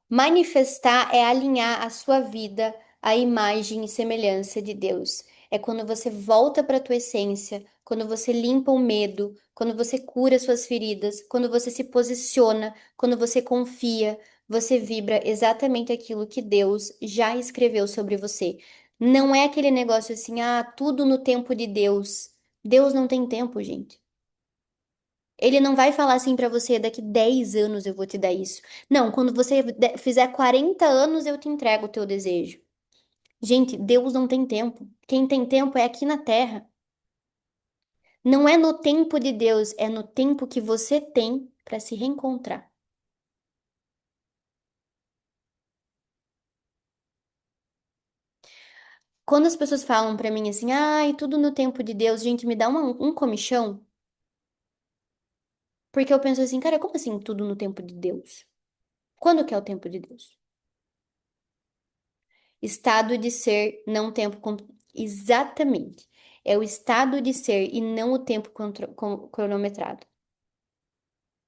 Manifestar é alinhar a sua vida à imagem e semelhança de Deus. É quando você volta para a tua essência, quando você limpa o medo, quando você cura suas feridas, quando você se posiciona, quando você confia, você vibra exatamente aquilo que Deus já escreveu sobre você. Não é aquele negócio assim, ah, tudo no tempo de Deus. Deus não tem tempo, gente. Ele não vai falar assim pra você, daqui 10 anos eu vou te dar isso. Não, quando você fizer 40 anos eu te entrego o teu desejo. Gente, Deus não tem tempo. Quem tem tempo é aqui na Terra. Não é no tempo de Deus, é no tempo que você tem pra se reencontrar. Quando as pessoas falam pra mim assim, ai, tudo no tempo de Deus, gente, me dá um comichão, porque eu penso assim, cara, como assim tudo no tempo de Deus? Quando que é o tempo de Deus? Estado de ser, não tempo. Exatamente. É o estado de ser e não o tempo cronometrado.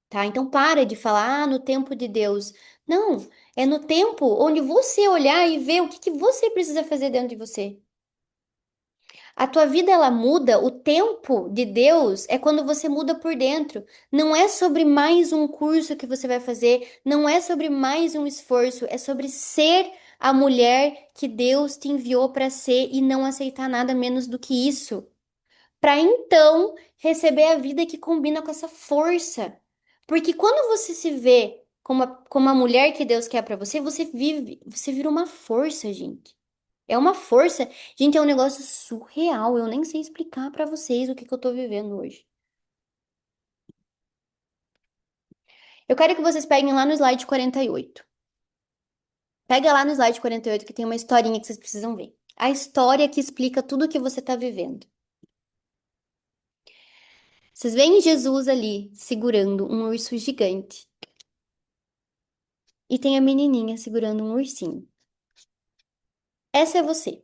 Tá? Então para de falar, no tempo de Deus. Não, é no tempo onde você olhar e ver o que que você precisa fazer dentro de você. A tua vida ela muda, o tempo de Deus é quando você muda por dentro. Não é sobre mais um curso que você vai fazer, não é sobre mais um esforço, é sobre ser a mulher que Deus te enviou para ser e não aceitar nada menos do que isso. Para então receber a vida que combina com essa força. Porque quando você se vê como a mulher que Deus quer para você, você vive, você vira uma força, gente. É uma força. Gente, é um negócio surreal. Eu nem sei explicar pra vocês o que que eu tô vivendo hoje. Eu quero que vocês peguem lá no slide 48. Pega lá no slide 48 que tem uma historinha que vocês precisam ver. A história que explica tudo o que você tá vivendo. Vocês veem Jesus ali segurando um urso gigante. E tem a menininha segurando um ursinho. Essa é você.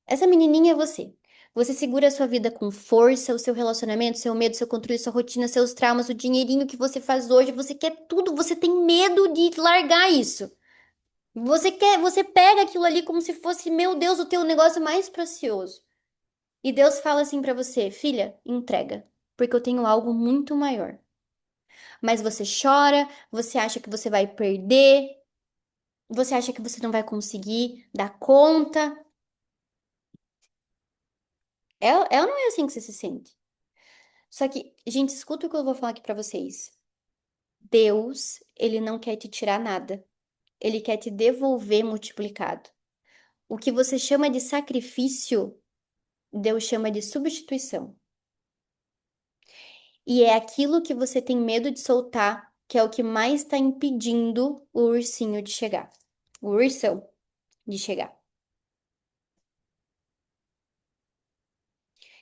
Essa menininha é você. Você segura a sua vida com força, o seu relacionamento, seu medo, seu controle, sua rotina, seus traumas, o dinheirinho que você faz hoje. Você quer tudo, você tem medo de largar isso. Você pega aquilo ali como se fosse, meu Deus, o teu negócio mais precioso. E Deus fala assim pra você, filha, entrega, porque eu tenho algo muito maior. Mas você chora, você acha que você vai perder, você acha que você não vai conseguir dar conta. É ou não é assim que você se sente? Só que, gente, escuta o que eu vou falar aqui pra vocês. Deus, ele não quer te tirar nada. Ele quer te devolver multiplicado. O que você chama de sacrifício, Deus chama de substituição. E é aquilo que você tem medo de soltar, que é o que mais está impedindo o ursinho de chegar. O ursão de chegar.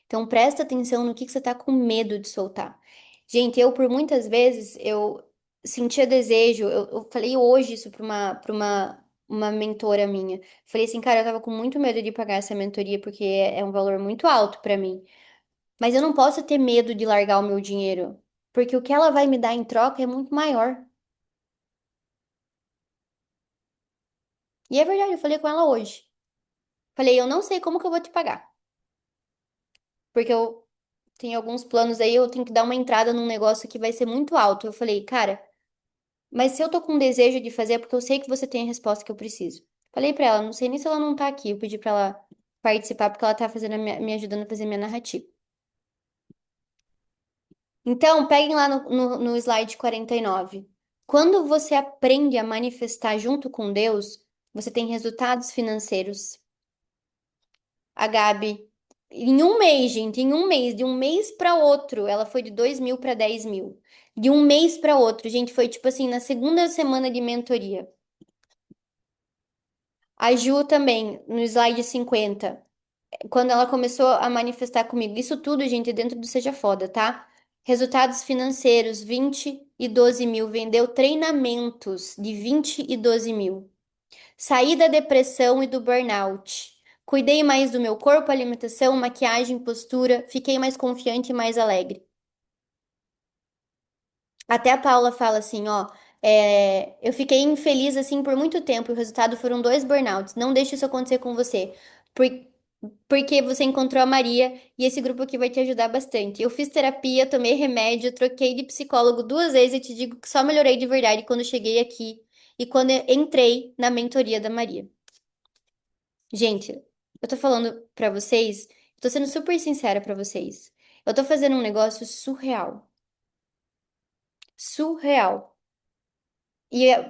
Então presta atenção no que você tá com medo de soltar. Gente, eu por muitas vezes eu sentia desejo, eu falei hoje isso para uma mentora minha. Falei assim, cara, eu tava com muito medo de pagar essa mentoria porque é um valor muito alto para mim. Mas eu não posso ter medo de largar o meu dinheiro, porque o que ela vai me dar em troca é muito maior. E é verdade, eu falei com ela hoje. Falei, eu não sei como que eu vou te pagar, porque eu tenho alguns planos aí, eu tenho que dar uma entrada num negócio que vai ser muito alto. Eu falei, cara, mas se eu tô com desejo de fazer, é porque eu sei que você tem a resposta que eu preciso. Falei pra ela, não sei nem se ela não tá aqui. Eu pedi pra ela participar porque ela tá fazendo me ajudando a fazer minha narrativa. Então, peguem lá no slide 49. Quando você aprende a manifestar junto com Deus, você tem resultados financeiros. A Gabi, em um mês, gente, em um mês, de um mês para outro, ela foi de 2.000 para 10.000. De um mês para outro, gente, foi tipo assim, na segunda semana de mentoria. A Ju também, no slide 50, quando ela começou a manifestar comigo, isso tudo, gente, dentro do Seja Foda, tá? Resultados financeiros, 20 e 12 mil. Vendeu treinamentos de 20 e 12 mil. Saí da depressão e do burnout. Cuidei mais do meu corpo, alimentação, maquiagem, postura. Fiquei mais confiante e mais alegre. Até a Paula fala assim, ó, eu fiquei infeliz assim por muito tempo e o resultado foram dois burnouts. Não deixe isso acontecer com você, por- porque você encontrou a Maria e esse grupo aqui vai te ajudar bastante. Eu fiz terapia, tomei remédio, troquei de psicólogo 2 vezes e te digo que só melhorei de verdade quando cheguei aqui e quando eu entrei na mentoria da Maria. Gente, eu tô falando pra vocês, tô sendo super sincera pra vocês. Eu tô fazendo um negócio surreal. Surreal.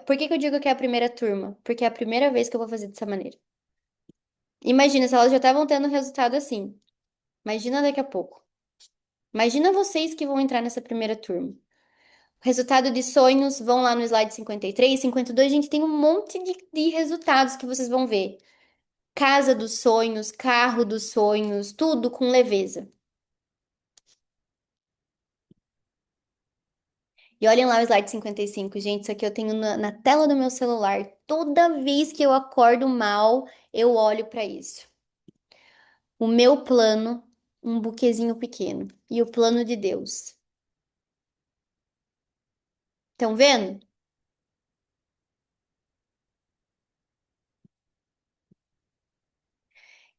Por que que eu digo que é a primeira turma? Porque é a primeira vez que eu vou fazer dessa maneira. Imagina se elas já estavam tendo resultado assim. Imagina daqui a pouco. Imagina vocês que vão entrar nessa primeira turma. Resultado de sonhos, vão lá no slide 53, 52, gente, tem um monte de resultados que vocês vão ver. Casa dos sonhos, carro dos sonhos, tudo com leveza. E olhem lá o slide 55, gente, isso aqui eu tenho na tela do meu celular. Toda vez que eu acordo mal, eu olho para isso. O meu plano, um buquezinho pequeno. E o plano de Deus. Estão vendo?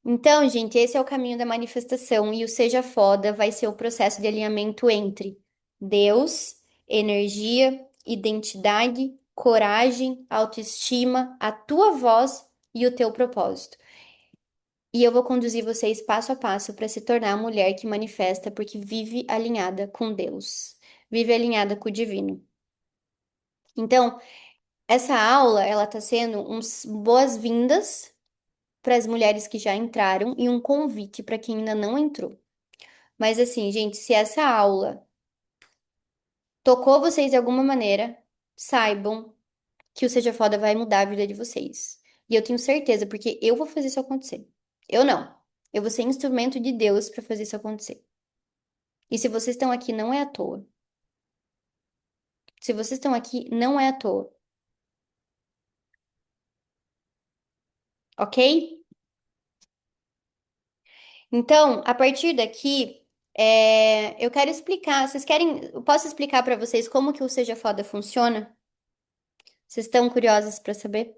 Então, gente, esse é o caminho da manifestação. E o Seja Foda vai ser o processo de alinhamento entre Deus, energia, identidade, coragem, autoestima, a tua voz e o teu propósito. E eu vou conduzir vocês passo a passo para se tornar a mulher que manifesta porque vive alinhada com Deus, vive alinhada com o divino. Então, essa aula, ela tá sendo uns boas-vindas para as mulheres que já entraram e um convite para quem ainda não entrou. Mas assim, gente, se essa aula tocou vocês de alguma maneira, saibam que o Seja Foda vai mudar a vida de vocês. E eu tenho certeza, porque eu vou fazer isso acontecer. Eu não. Eu vou ser instrumento de Deus para fazer isso acontecer. E se vocês estão aqui, não é à toa. Se vocês estão aqui, não é à toa, ok? Então, a partir daqui, eu quero explicar. Vocês querem? Eu posso explicar para vocês como que o Seja Foda funciona? Vocês estão curiosos para saber?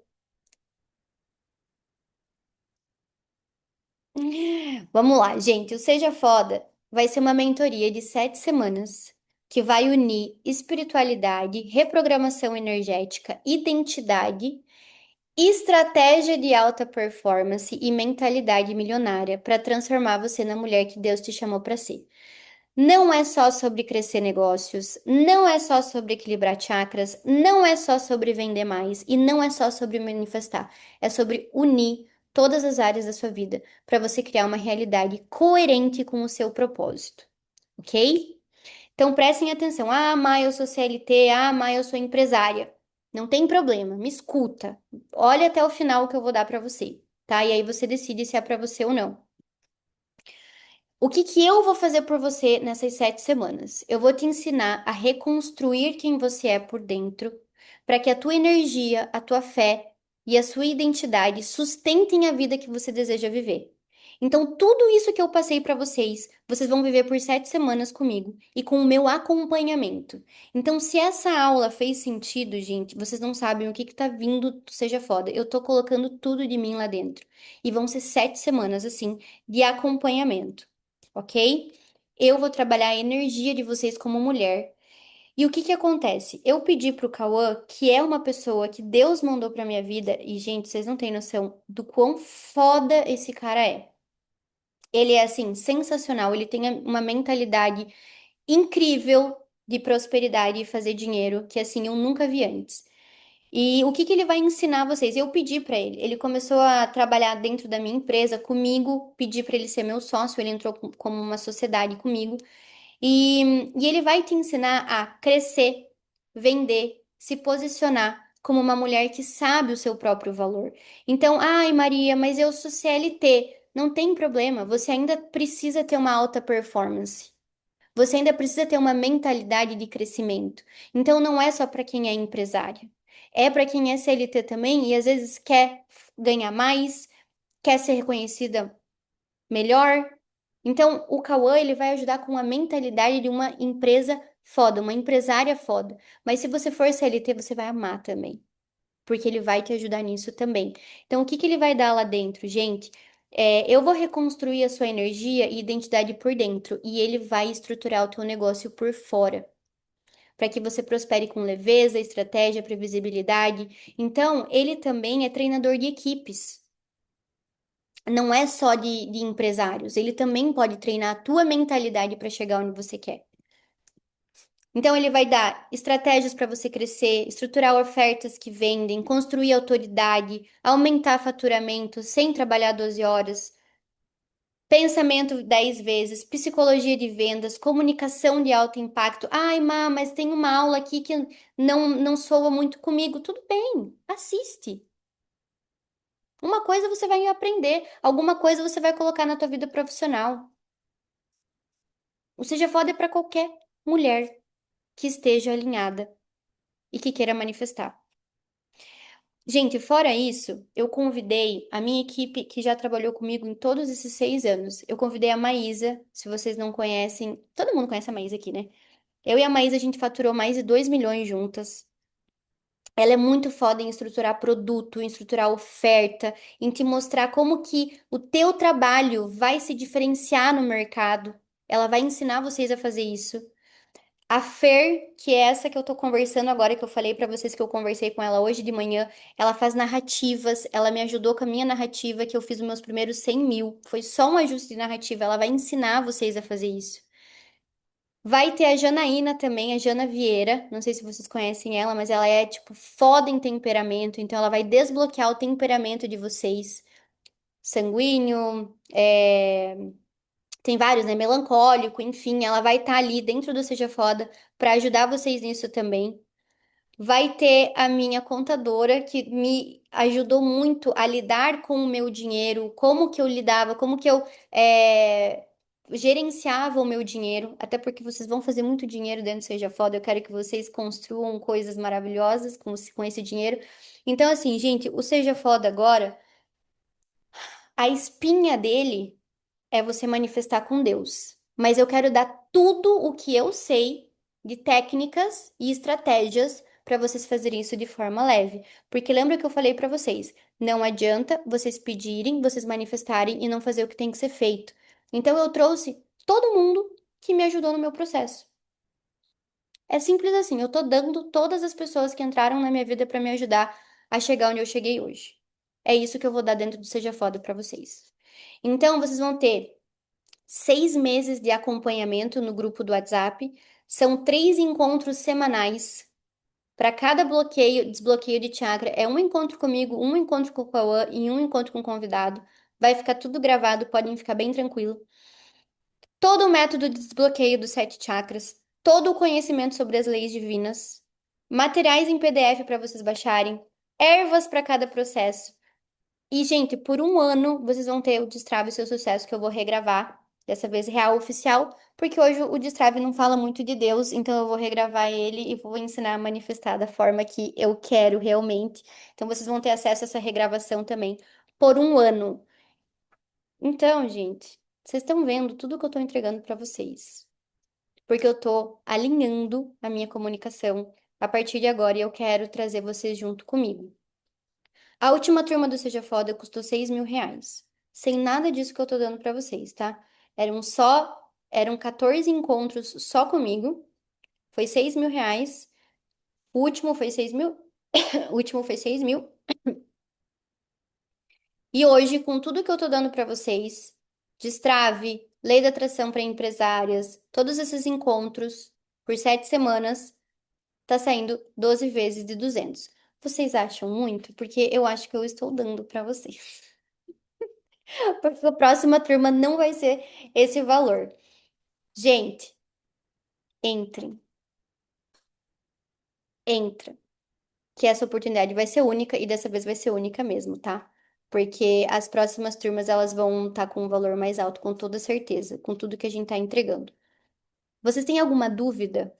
Vamos lá, gente. O Seja Foda vai ser uma mentoria de 7 semanas que vai unir espiritualidade, reprogramação energética, identidade, estratégia de alta performance e mentalidade milionária para transformar você na mulher que Deus te chamou para ser. Não é só sobre crescer negócios, não é só sobre equilibrar chakras, não é só sobre vender mais e não é só sobre manifestar. É sobre unir todas as áreas da sua vida para você criar uma realidade coerente com o seu propósito, ok? Então prestem atenção. Ah, Má, eu sou CLT, ah, Má, eu sou empresária. Não tem problema, me escuta. Olha até o final o que eu vou dar para você, tá? E aí você decide se é para você ou não. O que que eu vou fazer por você nessas 7 semanas? Eu vou te ensinar a reconstruir quem você é por dentro, para que a tua energia, a tua fé e a sua identidade sustentem a vida que você deseja viver. Então, tudo isso que eu passei para vocês, vocês vão viver por 7 semanas comigo e com o meu acompanhamento. Então, se essa aula fez sentido, gente, vocês não sabem o que que tá vindo, do seja foda. Eu tô colocando tudo de mim lá dentro. E vão ser 7 semanas, assim, de acompanhamento, ok? Eu vou trabalhar a energia de vocês como mulher. E o que que acontece? Eu pedi pro Cauã, que é uma pessoa que Deus mandou pra minha vida, e gente, vocês não têm noção do quão foda esse cara é. Ele é assim, sensacional, ele tem uma mentalidade incrível de prosperidade e fazer dinheiro, que assim eu nunca vi antes. E o que que ele vai ensinar vocês? Eu pedi para ele. Ele começou a trabalhar dentro da minha empresa comigo, pedi para ele ser meu sócio, ele entrou como uma sociedade comigo. E ele vai te ensinar a crescer, vender, se posicionar como uma mulher que sabe o seu próprio valor. Então, ai, Maria, mas eu sou CLT. Não tem problema, você ainda precisa ter uma alta performance. Você ainda precisa ter uma mentalidade de crescimento. Então, não é só para quem é empresário. É para quem é CLT também e às vezes quer ganhar mais, quer ser reconhecida melhor. Então, o Cauã, ele vai ajudar com a mentalidade de uma empresa foda, uma empresária foda. Mas se você for CLT, você vai amar também, porque ele vai te ajudar nisso também. Então, o que que ele vai dar lá dentro, gente? Eu vou reconstruir a sua energia e identidade por dentro, e ele vai estruturar o teu negócio por fora, para que você prospere com leveza, estratégia, previsibilidade. Então, ele também é treinador de equipes. Não é só de empresários, ele também pode treinar a tua mentalidade para chegar onde você quer. Então, ele vai dar estratégias para você crescer, estruturar ofertas que vendem, construir autoridade, aumentar faturamento sem trabalhar 12 horas, pensamento 10 vezes, psicologia de vendas, comunicação de alto impacto. Ai, Má, mas tem uma aula aqui que não soa muito comigo. Tudo bem, assiste. Uma coisa você vai aprender, alguma coisa você vai colocar na tua vida profissional. O Seja Foda é para qualquer mulher que esteja alinhada e que queira manifestar. Gente, fora isso, eu convidei a minha equipe que já trabalhou comigo em todos esses 6 anos. Eu convidei a Maísa, se vocês não conhecem, todo mundo conhece a Maísa aqui, né? Eu e a Maísa, a gente faturou mais de 2 milhões juntas. Ela é muito foda em estruturar produto, em estruturar oferta, em te mostrar como que o teu trabalho vai se diferenciar no mercado. Ela vai ensinar vocês a fazer isso. A Fer, que é essa que eu tô conversando agora, que eu falei pra vocês que eu conversei com ela hoje de manhã, ela faz narrativas, ela me ajudou com a minha narrativa, que eu fiz os meus primeiros 100 mil. Foi só um ajuste de narrativa, ela vai ensinar vocês a fazer isso. Vai ter a Janaína também, a Jana Vieira, não sei se vocês conhecem ela, mas ela é, tipo, foda em temperamento, então ela vai desbloquear o temperamento de vocês. sanguíneo, tem vários, né? Melancólico, enfim, ela vai estar ali dentro do Seja Foda para ajudar vocês nisso também. Vai ter a minha contadora que me ajudou muito a lidar com o meu dinheiro, como que eu lidava, como que eu gerenciava o meu dinheiro, até porque vocês vão fazer muito dinheiro dentro do Seja Foda, eu quero que vocês construam coisas maravilhosas com esse dinheiro. Então, assim, gente, o Seja Foda agora, a espinha dele é você manifestar com Deus. Mas eu quero dar tudo o que eu sei de técnicas e estratégias para vocês fazerem isso de forma leve. Porque lembra que eu falei para vocês, não adianta vocês pedirem, vocês manifestarem e não fazer o que tem que ser feito. Então eu trouxe todo mundo que me ajudou no meu processo. É simples assim, eu tô dando todas as pessoas que entraram na minha vida para me ajudar a chegar onde eu cheguei hoje. É isso que eu vou dar dentro do Seja Foda para vocês. Então, vocês vão ter 6 meses de acompanhamento no grupo do WhatsApp. São 3 encontros semanais. Para cada bloqueio, desbloqueio de chakra, é um encontro comigo, um encontro com o Cauã e um encontro com o convidado. Vai ficar tudo gravado, podem ficar bem tranquilo. Todo o método de desbloqueio dos 7 chakras, todo o conhecimento sobre as leis divinas, materiais em PDF para vocês baixarem, ervas para cada processo. E, gente, por um ano vocês vão ter o Destrave Seu Sucesso, que eu vou regravar, dessa vez real oficial, porque hoje o Destrave não fala muito de Deus, então eu vou regravar ele e vou ensinar a manifestar da forma que eu quero realmente. Então vocês vão ter acesso a essa regravação também por um ano. Então, gente, vocês estão vendo tudo que eu estou entregando para vocês, porque eu estou alinhando a minha comunicação a partir de agora e eu quero trazer vocês junto comigo. A última turma do Seja Foda custou R$ 6.000. Sem nada disso que eu tô dando pra vocês, tá? Eram 14 encontros só comigo. Foi R$ 6.000. O último foi 6.000. O último foi 6.000. E hoje, com tudo que eu tô dando pra vocês, destrave, lei da atração para empresárias, todos esses encontros por 7 semanas, tá saindo 12 vezes de 200. Vocês acham muito? Porque eu acho que eu estou dando pra vocês. Porque a próxima turma não vai ser esse valor. Gente, entrem, entra, que essa oportunidade vai ser única e dessa vez vai ser única mesmo, tá? Porque as próximas turmas elas vão estar com um valor mais alto, com toda certeza, com tudo que a gente tá entregando. Vocês têm alguma dúvida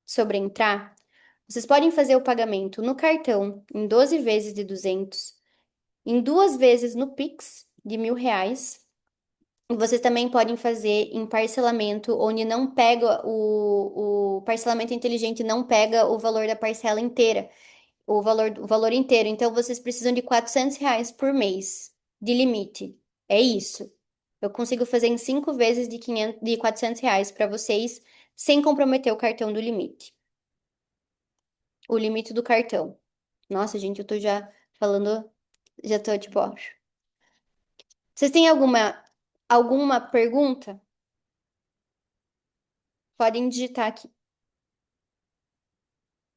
sobre entrar? Vocês podem fazer o pagamento no cartão em 12 vezes de 200, em 2 vezes no Pix de R$ 1.000. Vocês também podem fazer em parcelamento, onde não pega o parcelamento inteligente não pega o valor da parcela inteira, o valor inteiro. Então, vocês precisam de R$ 400 por mês de limite. É isso. Eu consigo fazer em 5 vezes de R$ 400 para vocês, sem comprometer o cartão do limite. O limite do cartão. Nossa, gente, eu tô já falando, já tô tipo, ó. Vocês têm alguma pergunta? Podem digitar aqui.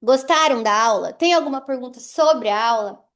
Gostaram da aula? Tem alguma pergunta sobre a aula?